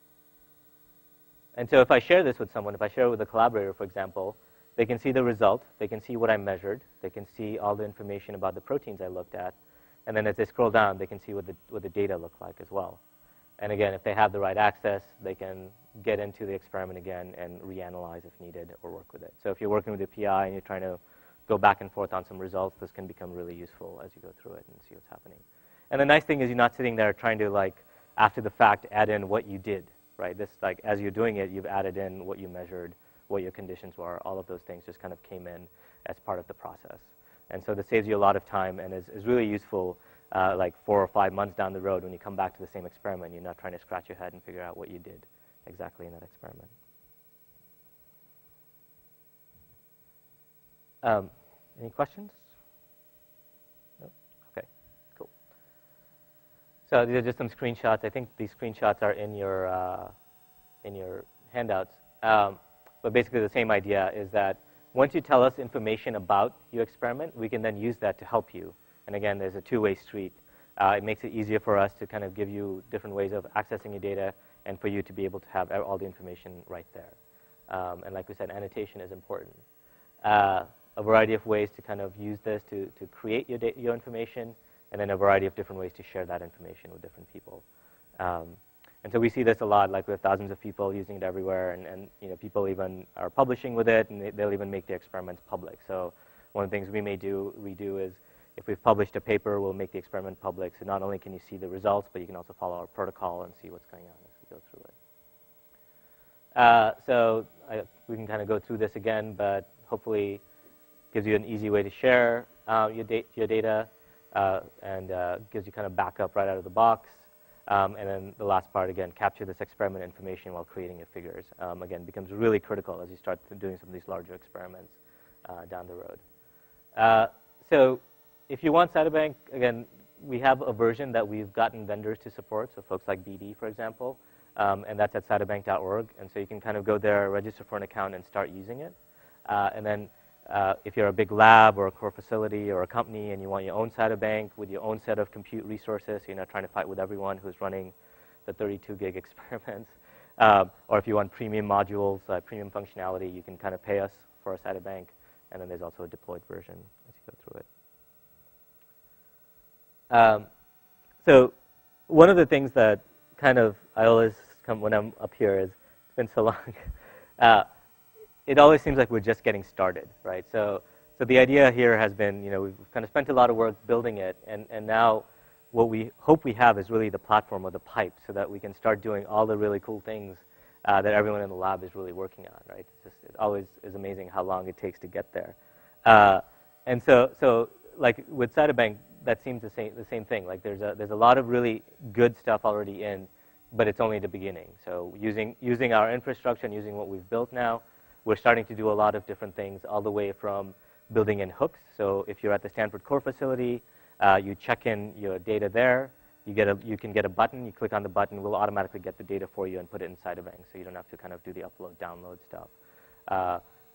And so if I share this with someone, if I share it with a collaborator, for example, they can see the result. They can see what I measured. They can see all the information about the proteins I looked at. And then as they scroll down, they can see what the data look like as well. And again, if they have the right access, they can get into the experiment again and reanalyze if needed or work with it. So if you're working with a PI and you're trying to go back and forth on some results, this can become really useful as you go through it and see what's happening. And the nice thing is you're not sitting there trying to, like, after the fact, add in what you did, right? This, like, as you're doing it, you've added in what you measured, what your conditions were. All of those things just kind of came in as part of the process. And so this saves you a lot of time and is really useful like 4 or 5 months down the road when you come back to the same experiment. You're not trying to scratch your head and figure out what you did exactly in that experiment. Any questions? No? Okay, cool. So these are just some screenshots. I think these screenshots are in your handouts. But basically the same idea is that once you tell us information about your experiment, we can then use that to help you. And again, there's a two-way street. It makes it easier for us to kind of give you different ways of accessing your data and for you to be able to have all the information right there. And like we said, annotation is important. A variety of ways to kind of use this to create your information, and then a variety of different ways to share that information with different people. And so we see this a lot, like we have thousands of people using it everywhere, and people even are publishing with it, and they'll even make the experiments public. So one of the things we do is, if we've published a paper, we'll make the experiment public. So not only can you see the results, but you can also follow our protocol and see what's going on as we go through it. We can kind of go through this again, but hopefully gives you an easy way to share your data and gives you kind of backup right out of the box. And then the last part, again, capture this experiment information while creating your figures. Again, becomes really critical as you start doing some of these larger experiments down the road. So if you want Cytobank, again, we have a version that we've gotten vendors to support, so folks like BD, for example, and that's at cytobank.org. And so you can kind of go there, register for an account, and start using it. And then if you're a big lab or a core facility or a company and you want your own Cytobank with your own set of compute resources, so you're not trying to fight with everyone who's running the 32 gig experiments, or if you want premium modules, premium functionality, you can kind of pay us for a Cytobank, and then there's also a deployed version as you go through it. So one of the things that kind of I always come when I'm up here is, it's been so long, it always seems like we're just getting started, right? So the idea here has been, we've kind of spent a lot of work building it, and now what we hope we have is really the platform or the pipe so that we can start doing all the really cool things that everyone in the lab is really working on, right? It always is amazing how long it takes to get there. And so like with Cytobank, that seems the same thing. Like there's a lot of really good stuff already in, but it's only the beginning. So using our infrastructure and using what we've built now, we're starting to do a lot of different things, all the way from building in hooks. So if you're at the Stanford core facility, you check in your data there. You can get a button. You click on the button. We'll automatically get the data for you and put it in Cytobank, so you don't have to kind of do the upload, download stuff.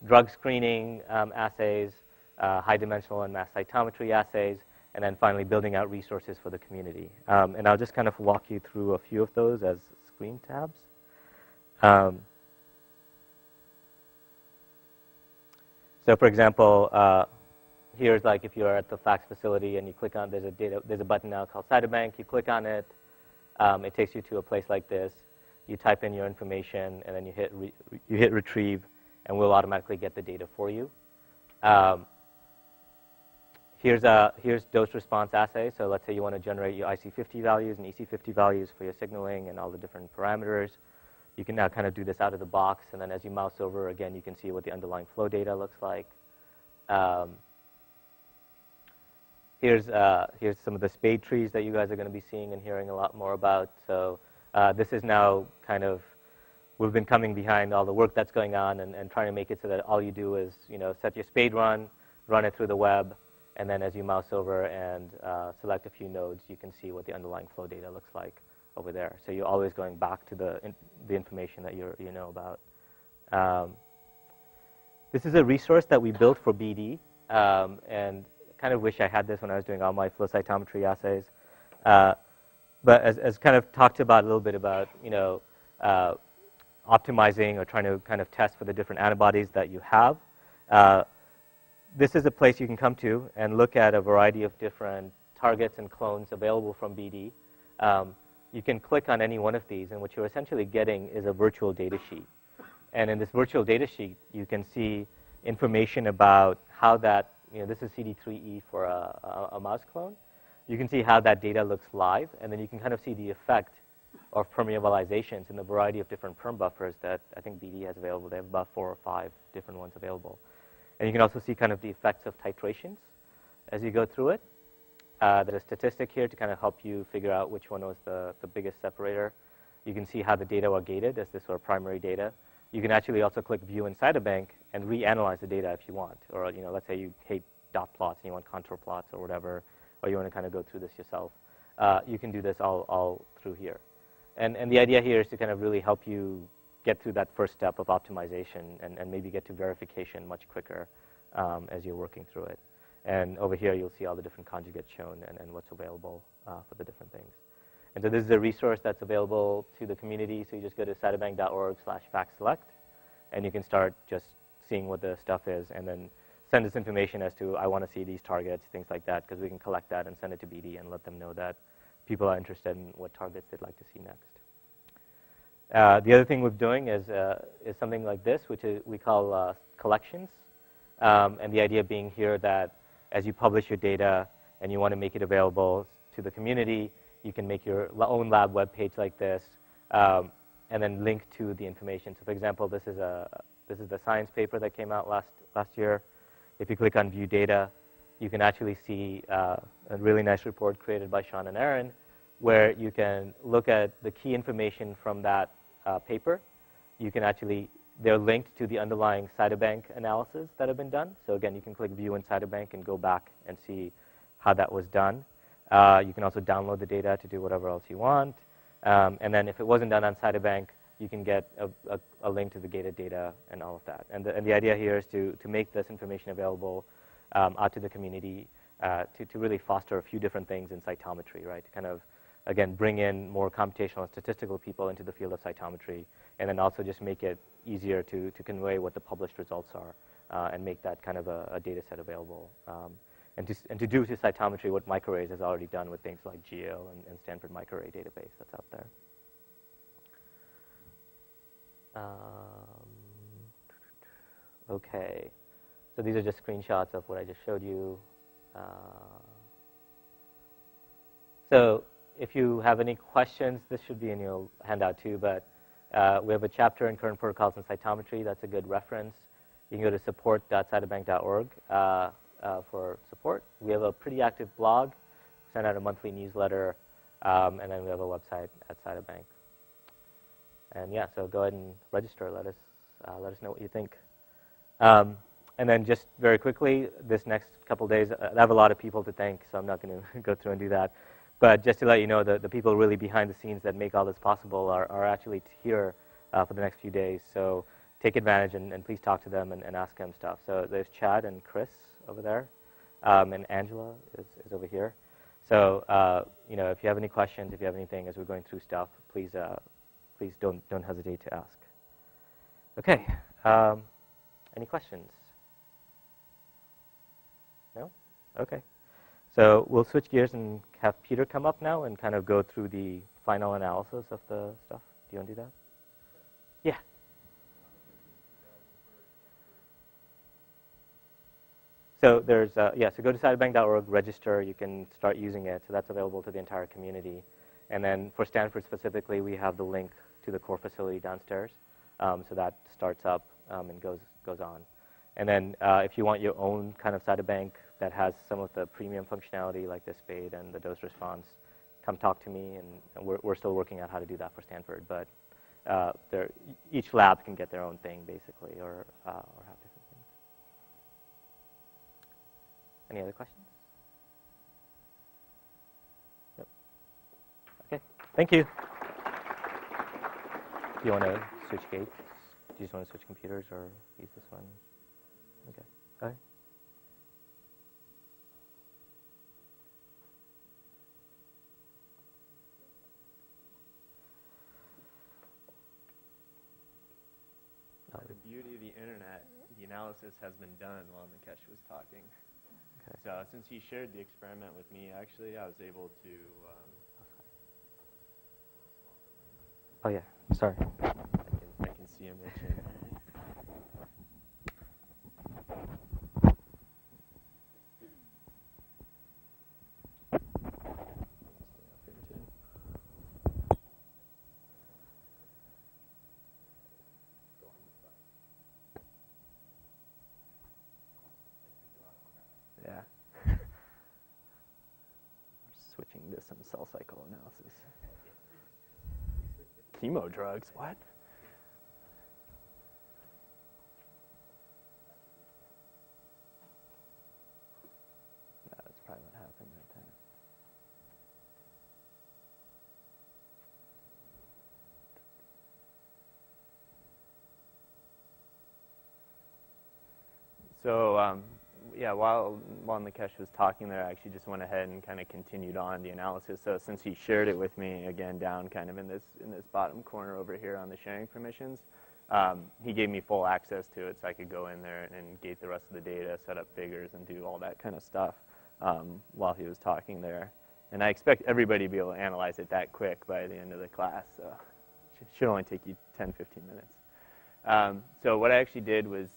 Drug screening assays, high-dimensional and mass cytometry assays, and then finally building out resources for the community. And I'll just kind of walk you through a few of those as screen tabs. So for example, here's like if you're at the fax facility and you click on, there's a button now called Cytobank. You click on it. It takes you to a place like this. You type in your information, and then you hit retrieve, and we'll automatically get the data for you. Here's dose response assay. So let's say you want to generate your IC50 values and EC50 values for your signaling and all the different parameters. You can now kind of do this out of the box, and then as you mouse over, again, you can see what the underlying flow data looks like. Here's some of the spade trees that you guys are going to be seeing and hearing a lot more about. So this is now kind of, we've been coming behind all the work that's going on and trying to make it so that all you do is, set your spade run it through the web, and then as you mouse over and select a few nodes, you can see what the underlying flow data looks like over there. So you're always going back to the information that you know about. This is a resource that we built for BD, and kind of wish I had this when I was doing all my flow cytometry assays. But as kind of talked about a little bit about, optimizing or trying to kind of test for the different antibodies that you have, this is a place you can come to and look at a variety of different targets and clones available from BD. You can click on any one of these, and what you're essentially getting is a virtual data sheet. And in this virtual data sheet, you can see information about how that, this is CD3E for a mouse clone. You can see how that data looks live, and then you can kind of see the effect of permeabilizations in the variety of different perm buffers that I think BD has available. They have about 4 or 5 different ones available. And you can also see kind of the effects of titrations as you go through it. There's a statistic here to kind of help you figure out which one was the biggest separator. You can see how the data were gated as this were primary data. You can actually also click View inside a bank and reanalyze the data if you want. Or let's say you hate dot plots and you want contour plots or whatever, or you want to kind of go through this yourself. You can do this all through here. And the idea here is to kind of really help you get through that first step of optimization and maybe get to verification much quicker as you're working through it. And over here, you'll see all the different conjugates shown and what's available for the different things. And so this is a resource that's available to the community. So you just go to cytobank.org/factselect, and you can start just seeing what the stuff is, and then send us information as to, I want to see these targets, things like that, because we can collect that and send it to BD and let them know that people are interested in what targets they'd like to see next. The other thing we're doing is something like this, which we call collections. And the idea being here that as you publish your data and you want to make it available to the community, you can make your own lab web page like this, and then link to the information. So, for example, this is the science paper that came out last year. If you click on View Data, you can actually see a really nice report created by Sean and Aaron, where you can look at the key information from that paper. You can actually, they're linked to the underlying cytobank analysis that have been done. So again, you can click View in cytobank and go back and see how that was done. You can also download the data to do whatever else you want. And then if it wasn't done on cytobank, you can get a link to the gated data and all of that. And the idea here is to make this information available out to the community to really foster a few different things in cytometry, right? To kind of, again, bring in more computational and statistical people into the field of cytometry, and then also just make it easier to convey what the published results are and make that kind of a data set available. And to do to cytometry what microarrays has already done with things like GEO and Stanford Microarray database that's out there. Okay, so these are just screenshots of what I just showed you. So if you have any questions, this should be in your handout too, but we have a chapter in current protocols in cytometry. That's a good reference. You can go to support.cytobank.org for support. We have a pretty active blog. We send out a monthly newsletter, and then we have a website at Cytobank. And yeah, so go ahead and register. Let us know what you think. And then just very quickly, this next couple days, I have a lot of people to thank, so I'm not going to go through and do that. But just to let you know, the people really behind the scenes that make all this possible are actually here for the next few days. So take advantage and please talk to them and ask them stuff. So there's Chad and Chris over there, and Angela is over here. So if you have any questions, if you have anything as we're going through stuff, please don't hesitate to ask. Okay, any questions? No? Okay. So we'll switch gears and have Peter come up now and kind of go through the final analysis of the stuff. you want to do that? Yeah. So there's, so go to cytobank.org, register, you can start using it, so that's available to the entire community. And then for Stanford specifically, we have the link to the core facility downstairs, so that starts up and goes on. And then if you want your own kind of cytobank that has some of the premium functionality like the SPADE and the dose response, come talk to me, and we're still working out how to do that for Stanford, but each lab can get their own thing basically, or have different things. Any other questions? Yep. Okay, thank you. Do you want to switch gates? Do you just want to switch computers or use this one? Okay. Okay. The beauty of the internet, the analysis has been done while Nikesh was talking. Okay. So since he shared the experiment with me, actually, I was able to... Oh, yeah. Sorry. I can see him itching. Yeah. Switching to some cell cycle analysis. Chemo drugs, what? Yeah, that's probably what happened right there. So, yeah, while Nikesh was talking there, I actually just went ahead and kind of continued on the analysis. So since he shared it with me, again, down kind of in this bottom corner over here on the sharing permissions, he gave me full access to it so I could go in there and gate the rest of the data, set up figures, and do all that kind of stuff while he was talking there. And I expect everybody to be able to analyze it that quick by the end of the class, so it should only take you 10, 15 minutes. So what I actually did was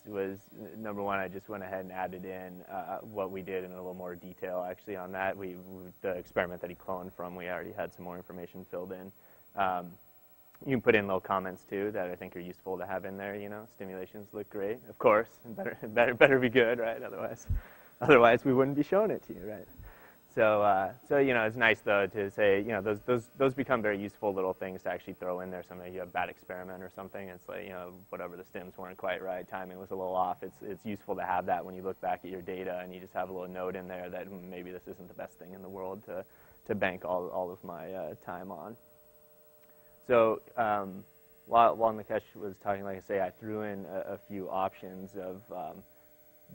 number one, I just went ahead and added in what we did in a little more detail. Actually, on that, the experiment that he cloned from, we already had some more information filled in. You can put in little comments too that I think are useful to have in there. You know, stimulations look great, of course. Better be good, right? Otherwise we wouldn't be showing it to you, right? So you know, it's nice though to say, you know, those become very useful little things to actually throw in there. Something you have a bad experiment or something, it's like, you know, whatever, the stims weren't quite right, timing was a little off. It's useful to have that when you look back at your data and you just have a little note in there that maybe this isn't the best thing in the world to bank all of my time on. So while Nikesh was talking, like I say, I threw in a few options of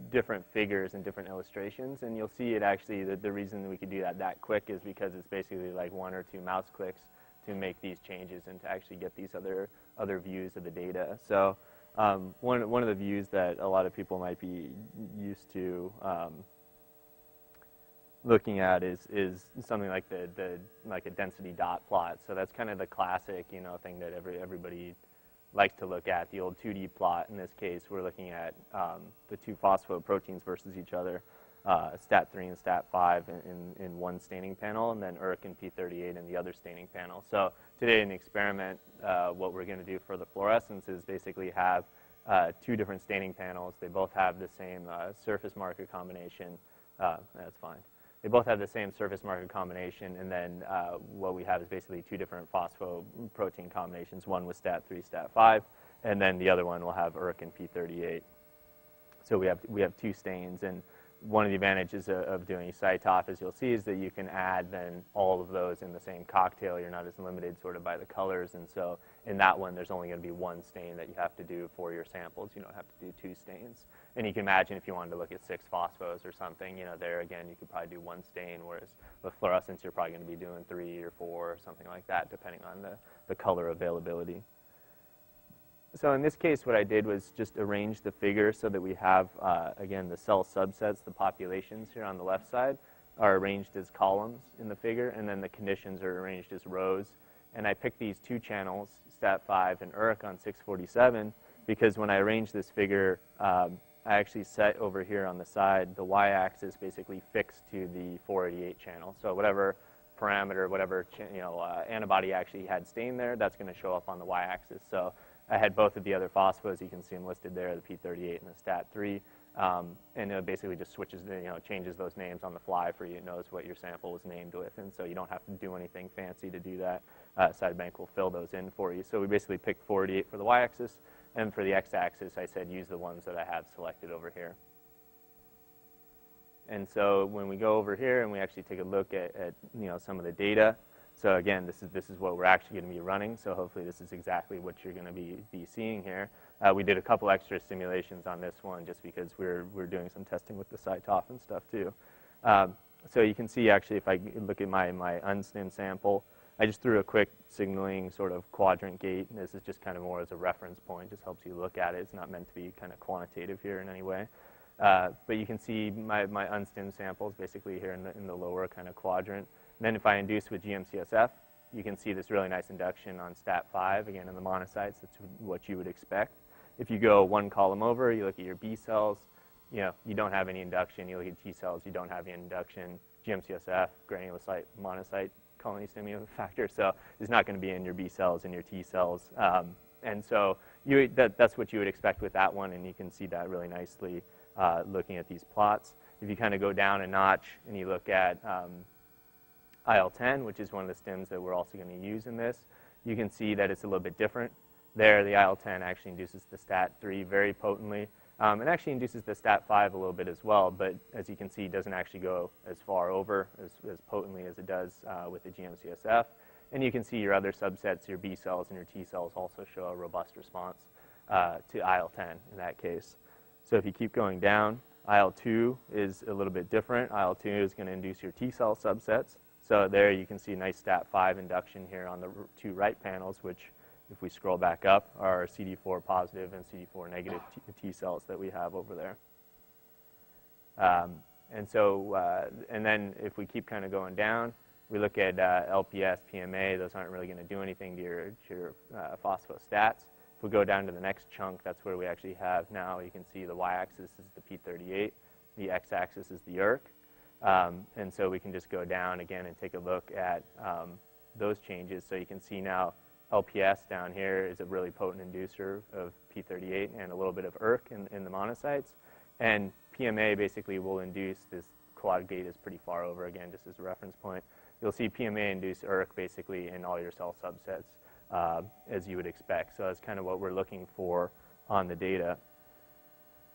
different figures and different illustrations, and you'll see it actually, the reason we could do that quick is because it's basically like 1 or 2 mouse clicks to make these changes and to actually get these other views of the data. So one of the views that a lot of people might be used to looking at is something like like a density dot plot. So that's kind of the classic, you know, thing that everybody likes to look at, the old 2D plot. In this case, we're looking at the 2 phosphoproteins versus each other, STAT3 and STAT5 in one staining panel, and then ERK and P38 in the other staining panel. So today in the experiment, what we're going to do for the fluorescence is basically have 2 different staining panels. They both have the same surface marker combination. That's fine. They both have the same surface marker combination, and then what we have is basically 2 different phosphoprotein combinations, one with STAT3, STAT5, and then the other one will have ERK and P38. So we have 2 stains, and one of the advantages of doing CyTOF, as you'll see, is that you can add then all of those in the same cocktail. You're not as limited sort of by the colors, and so in that one, there's only going to be 1 stain that you have to do for your samples. You don't have to do 2 stains. And you can imagine if you wanted to look at 6 phosphos or something, you know, there again, you could probably do 1 stain, whereas with fluorescence, you're probably going to be doing 3 or 4 or something like that, depending on the color availability. So in this case, what I did was just arrange the figure so that we have, again, the cell subsets, the populations here on the left side, are arranged as columns in the figure, and then the conditions are arranged as rows. And I picked these 2 channels, stat5 and ERK on 647, because when I arrange this figure, I actually set over here on the side the y-axis basically fixed to the 488 channel. So whatever parameter, whatever antibody actually had stained there, that's going to show up on the y-axis. So I had both of the other phosphos. You can see them listed there, the P38 and the stat3. And it basically just switches, changes those names on the fly for you. It knows what your sample was named with, and so you don't have to do anything fancy to do that. Cytobank will fill those in for you. So we basically picked 488 for the y-axis, and for the x-axis, I said use the ones that I have selected over here. And so when we go over here and we actually take a look at some of the data, so again, this is what we're actually going to be running. So hopefully this is exactly what you're going to be seeing here. We did a couple extra simulations on this one just because we're doing some testing with the CyTOF and stuff too. So you can see actually if I look at my unstim sample, I just threw a quick signaling sort of quadrant gate. And this is just kind of more as a reference point, just helps you look at it. It's not meant to be kind of quantitative here in any way. But you can see my unstim samples basically here in the lower kind of quadrant. And then if I induce with GM-CSF, you can see this really nice induction on stat5, again in the monocytes. That's what you would expect. If you go one column over, you look at your B cells, you don't have any induction. You look at T cells, you don't have any induction. GM-CSF, granulocyte, monocyte, colony stimulating factor, so it's not going to be in your B cells and your T cells. And so that's what you would expect with that one, and you can see that really nicely looking at these plots. If you kind of go down a notch and you look at IL-10, which is one of the stims that we're also going to use in this, you can see that it's a little bit different. There, the IL-10 actually induces the STAT3 very potently. It actually induces the STAT5 a little bit as well, but as you can see, it doesn't actually go as far over, as potently as it does with the GM-CSF. And you can see your other subsets, your B cells and your T cells, also show a robust response to IL-10 in that case. So if you keep going down, IL-2 is a little bit different. IL-2 is going to induce your T cell subsets. So there you can see a nice STAT5 induction here on the two right panels, which if we scroll back up are CD4 positive and CD4 negative T cells that we have over there. And then if we keep kind of going down, we look at LPS, PMA. Those aren't really going to do anything to your phosphostats. If we go down to the next chunk, that's where we actually have now, you can see the y-axis is the P38, the x-axis is the ERK. And so we can just go down again and take a look at those changes. So you can see now LPS down here is a really potent inducer of P38 and a little bit of ERK in the monocytes. And PMA basically will induce this quad gate is pretty far over, again, just as a reference point. You'll see PMA induce ERK basically in all your cell subsets as you would expect. So that's kind of what we're looking for on the data.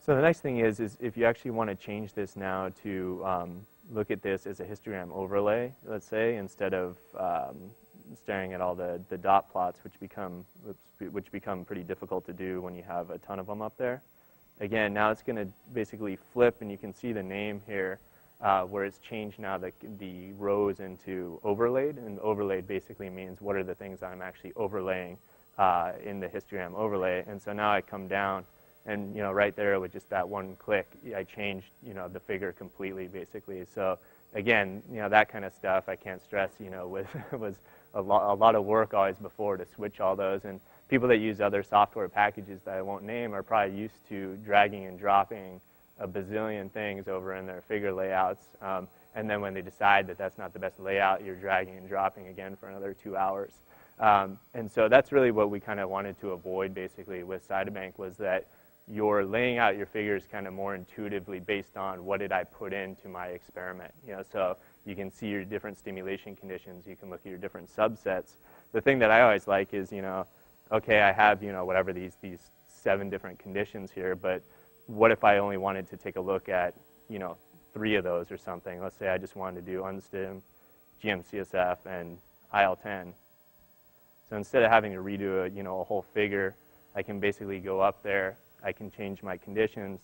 So the nice thing is if you actually want to change this now to look at this as a histogram overlay, let's say, instead of staring at all the dot plots, which become pretty difficult to do when you have a ton of them up there. Again, now it's going to basically flip, and you can see the name here where it's changed now the rows into overlaid, and overlaid basically means what are the things that I'm actually overlaying in the histogram overlay. And so now I come down, and right there with just that one click, I changed the figure completely basically. So again, that kind of stuff I can't stress. Was a lot of work always before to switch all those. And people that use other software packages that I won't name are probably used to dragging and dropping a bazillion things over in their figure layouts. And then when they decide that that's not the best layout, you're dragging and dropping again for another 2 hours. And so that's really what we kind of wanted to avoid basically with Cytobank, was that you're laying out your figures kind of more intuitively based on what did I put into my experiment. So you can see your different stimulation conditions. You can look at your different subsets. The thing that I always like is, okay, I have, whatever these 7 different conditions here, but what if I only wanted to take a look at, 3 of those or something? Let's say I just wanted to do unstim, GM-CSF, and IL-10. So instead of having to redo a whole figure, I can basically go up there, I can change my conditions,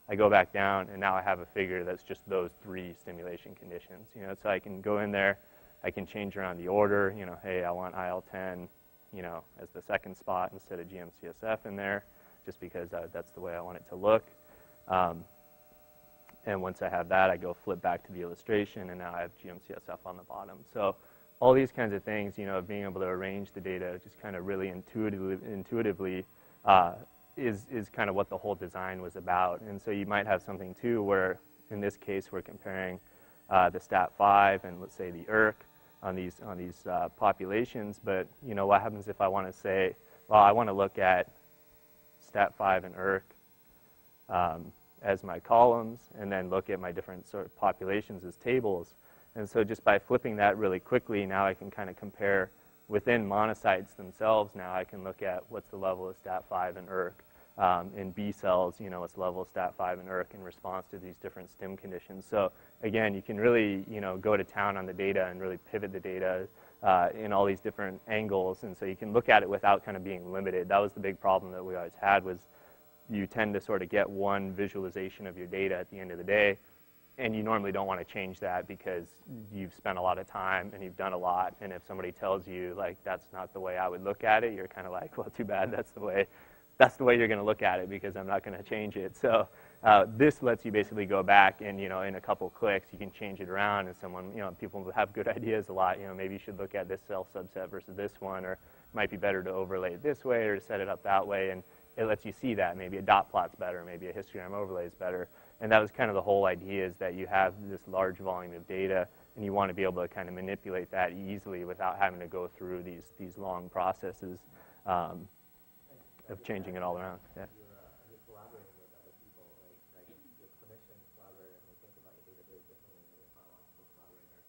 I go back down, and now I have a figure that's just those 3 stimulation conditions. So I can go in there, I can change around the order, hey, I want IL-10, as the second spot instead of GM-CSF in there, just because that's the way I want it to look. And once I have that, I go flip back to the illustration, and now I have GM-CSF on the bottom. So all these kinds of things, being able to arrange the data just kind of really intuitively is kind of what the whole design was about. And so you might have something too where, in this case, we're comparing the stat5 and let's say the ERK on these populations. But what happens if I want to say, well, I want to look at stat5 and ERK as my columns, and then look at my different sort of populations as tables. And so just by flipping that really quickly, now I can kind of compare within monocytes themselves. Now I can look at what's the level of stat5 and ERK. In B cells, what's the level of stat5 and ERK in response to these different stim conditions. So again, you can really, go to town on the data and really pivot the data in all these different angles. And so you can look at it without kind of being limited. That was the big problem that we always had, was you tend to sort of get one visualization of your data at the end of the day, and you normally don't want to change that because you've spent a lot of time and you've done a lot. And if somebody tells you, like, that's not the way I would look at it, you're kind of like, well, too bad, that's the way you're going to look at it, because I'm not going to change it. So this lets you basically go back and, in a couple clicks, you can change it around. And someone, people have good ideas a lot. Maybe you should look at this cell subset versus this one, or it might be better to overlay it this way or to set it up that way. And it lets you see that. Maybe a dot plot's better, maybe a histogram overlay is better. And that was kind of the whole idea, is that you have this large volume of data, and you want to be able to kind of manipulate that easily without having to go through these long processes of changing it all around. Yeah. You're collaborating with other people, right? Like your clinicians collaborate and they think about your data very differently than your biological collaborator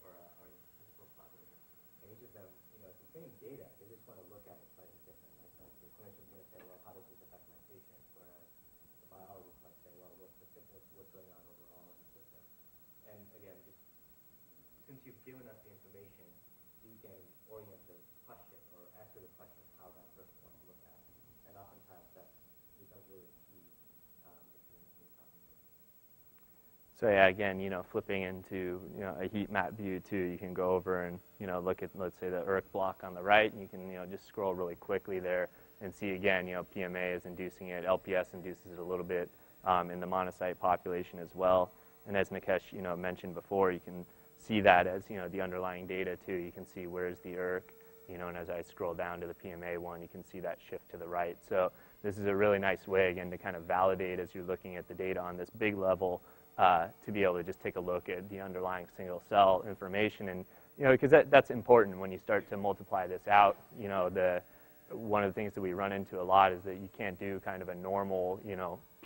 or your physical collaborator. And each of them, it's the same data. They just want to look at it slightly different. Like the clinician's going to say, well, how does this affect my patient? Whereas the biologist might say, well, what's going on overall in the system? And again, just since you've given us the information, you can orient the question or answer the question how that person wants to look at it. And oftentimes that becomes really key between companies. So yeah, again, flipping into a heat map view too, you can go over and look at, let's say, the ERK block on the right, and you can just scroll really quickly there and see again, PMA is inducing it, LPS induces it a little bit in the monocyte population as well. And as Nikesh mentioned before, you can see that as the underlying data too. You can see where's the ERK, and as I scroll down to the PMA one, you can see that shift to the right. So this is a really nice way, again, to kind of validate as you're looking at the data on this big level, to be able to just take a look at the underlying single cell information. And because that's important when you start to multiply this out. One of the things that we run into a lot is that you can't do kind of a normal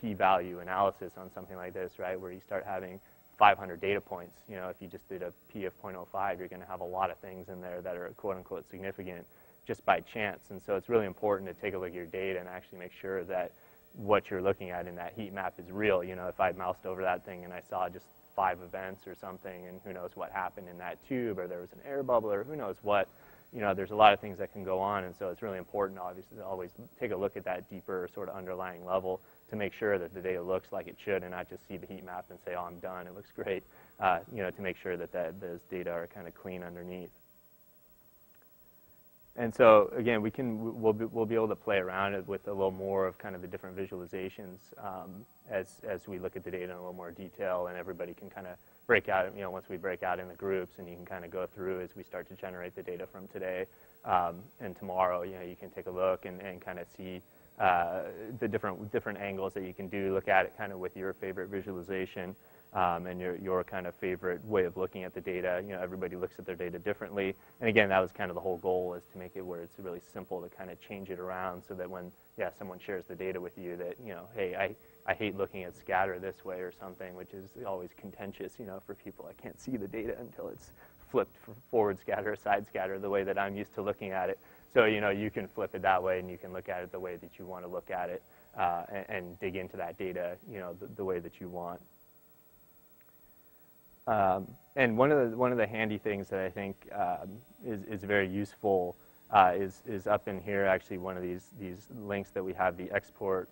p-value analysis on something like this, right, where you start having 500 data points. If you just did a p of 0.05, you're going to have a lot of things in there that are quote-unquote significant just by chance. And so it's really important to take a look at your data and actually make sure that what you're looking at in that heat map is real. If I moused over that thing and I saw just 5 events or something, and who knows what happened in that tube, or there was an air bubble, or who knows what, there's a lot of things that can go on. And so it's really important, obviously, to always take a look at that deeper sort of underlying level to make sure that the data looks like it should, and not just see the heat map and say, oh, I'm done, it looks great, to make sure that those data are kind of clean underneath. And so again, we'll be able to play around with a little more of kind of the different visualizations as we look at the data in a little more detail, and everybody can kind of break out, once we break out in the groups, and you can kind of go through as we start to generate the data from today and tomorrow. You can take a look and kind of see the different angles that you can do. Look at it kind of with your favorite visualization. And your kind of favorite way of looking at the data. Everybody looks at their data differently. And again, that was kind of the whole goal, is to make it where it's really simple to kind of change it around, so that when, someone shares the data with you, that, hey, I hate looking at scatter this way or something, which is always contentious, for people. I can't see the data until it's flipped forward scatter or side scatter the way that I'm used to looking at it. So, you can flip it that way, and you can look at it the way that you want to look at it, and dig into that data, the way that you want. And one of the handy things that I think is very useful is up in here. Actually, one of these links that we have, the export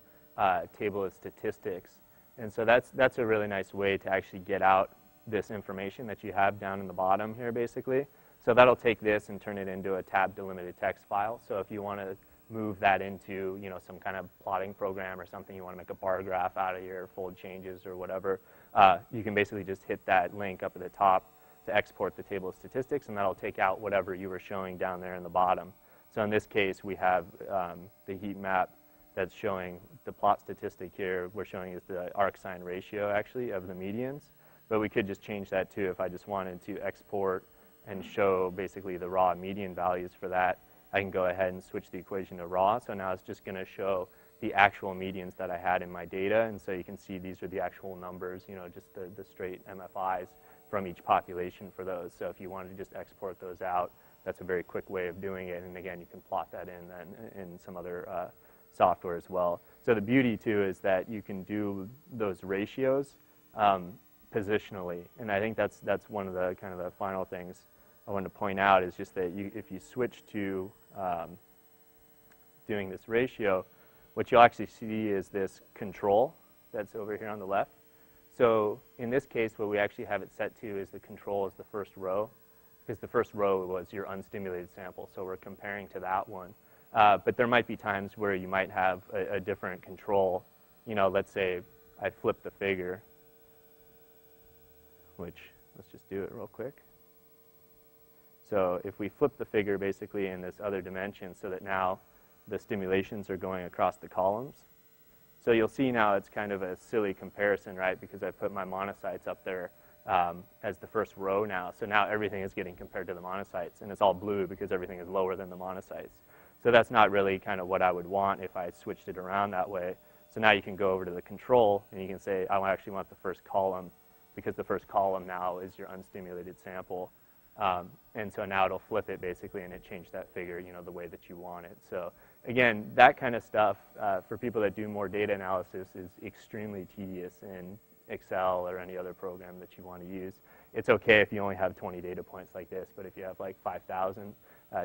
table of statistics, and so that's a really nice way to actually get out this information that you have down in the bottom here, basically. So that'll take this and turn it into a tab delimited text file. So if you want to move that into some kind of plotting program or something, you want to make a bar graph out of your fold changes or whatever, you can basically just hit that link up at the top to export the table of statistics, and that'll take out whatever you were showing down there in the bottom. So in this case, we have the heat map that's showing the plot statistic here. We're showing is the arcsine ratio, actually, of the medians. But we could just change that, too, if I just wanted to export and show basically the raw median values for that. I can go ahead and switch the equation to raw. So now it's just going to show the actual medians that I had in my data. And so you can see these are the actual numbers, you know, just the straight MFIs from each population for those. So if you wanted to just export those out, that's a very quick way of doing it. And again, you can plot that in then in some other software as well. So the beauty, too, is that you can do those ratios positionally. And I think that's one of the kind of the final things I wanted to point out is just that if you switch to doing this ratio, what you'll actually see is this control that's over here on the left. So in this case, what we actually have it set to is the control is the first row, because the first row was your unstimulated sample. So we're comparing to that one. But there might be times where you might have a different control. You know, let's say I flip the figure, which let's just do it real quick. So if we flip the figure basically in this other dimension so that now the stimulations are going across the columns. So you'll see now it's kind of a silly comparison, right? Because I put my monocytes up there as the first row now. So now everything is getting compared to the monocytes, and it's all blue because everything is lower than the monocytes. So that's not really kind of what I would want if I switched it around that way. So now you can go over to the control, and you can say, I actually want the first column, because the first column now is your unstimulated sample. And so now it'll flip it basically, and it changed that figure, you know, the way that you want it. So again, that kind of stuff for people that do more data analysis is extremely tedious in Excel or any other program that you want to use. It's okay if you only have 20 data points like this, but if you have like 5,000,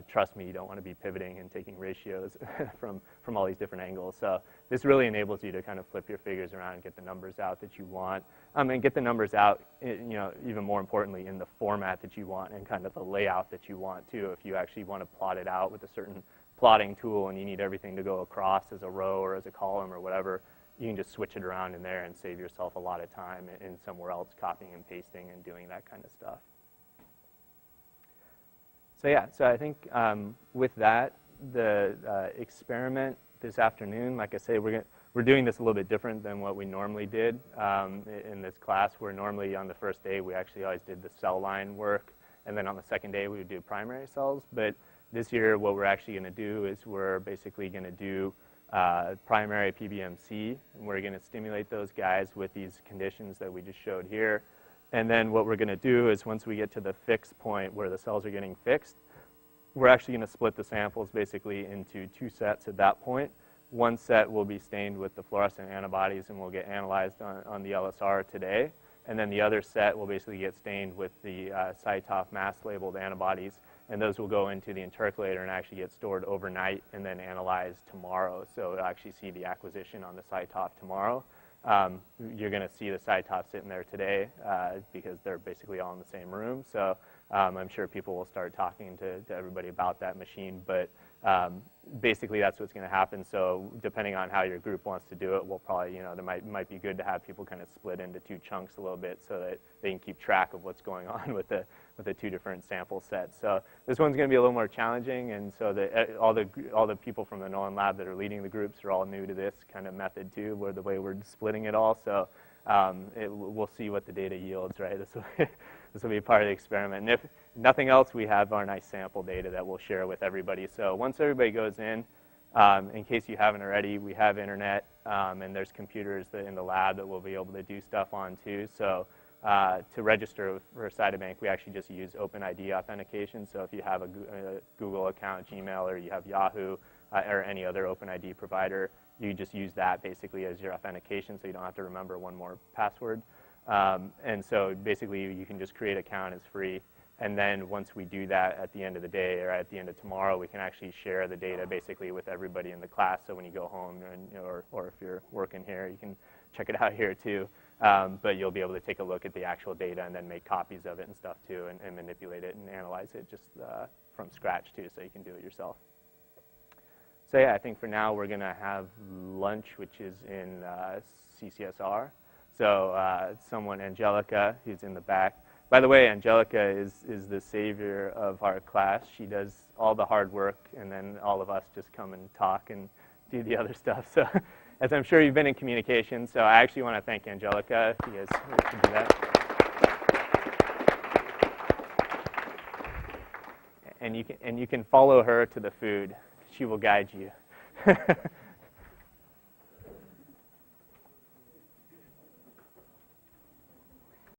trust me, you don't want to be pivoting and taking ratios from all these different angles. So this really enables you to kind of flip your figures around and get the numbers out that you want, and get the numbers out, you know, even more importantly, in the format that you want and kind of the layout that you want too. If you actually want to plot it out with a certain plotting tool and you need everything to go across as a row or as a column or whatever, you can just switch it around in there and save yourself a lot of time in somewhere else copying and pasting and doing that kind of stuff. So yeah, so I think with that, the experiment this afternoon, like I say, we're doing this a little bit different than what we normally did in this class, where normally on the first day we actually always did the cell line work, and then on the second day we would do primary cells. But this year what we're actually going to do is we're basically going to do primary PBMC, and we're going to stimulate those guys with these conditions that we just showed here. And then what we're going to do is once we get to the fixed point where the cells are getting fixed, we're actually going to split the samples basically into two sets at that point. One set will be stained with the fluorescent antibodies and will get analyzed on the LSR today. And then the other set will basically get stained with the CyTOF mass labeled antibodies, and those will go into the intercalator and actually get stored overnight and then analyzed tomorrow. So you'll actually see the acquisition on the CyTOF tomorrow. You're going to see the CyTOF sitting there today because they're basically all in the same room. So I'm sure people will start talking to everybody about that machine. But basically, that's what's going to happen. So depending on how your group wants to do it, we'll probably, you know, there might be good to have people kind of split into two chunks a little bit so that they can keep track of what's going on with the two different sample sets. So this one's going to be a little more challenging, and so all the people from the Nolan lab that are leading the groups are all new to this kind of method too, where the way we're splitting it all. So we'll see what the data yields, right? This will be part of the experiment. And if nothing else, we have our nice sample data that we'll share with everybody. So once everybody goes in case you haven't already, we have internet, and there's computers in the lab that we'll be able to do stuff on too. So to register for Cytobank, we actually just use OpenID authentication. So if you have a Google account, Gmail, or you have Yahoo, or any other OpenID provider, you just use that basically as your authentication, so you don't have to remember one more password. And so basically you can just create an account, it's free. And then once we do that at the end of the day or at the end of tomorrow, we can actually share the data basically with everybody in the class. So when you go home, and, or if you're working here, you can check it out here too. But you'll be able to take a look at the actual data and then make copies of it and stuff too, and manipulate it and analyze it just from scratch too, so you can do it yourself. So yeah, I think for now we're going to have lunch, which is in CCSR. So someone, Angelica, who's in the back, By the way, Angelica is the savior of our class. She does all the hard work, and then all of us just come and talk and do the other stuff. So, as I'm sure you've been in communication, so I actually want to thank Angelica. If you guys could do that. And you can follow her to the food. She will guide you.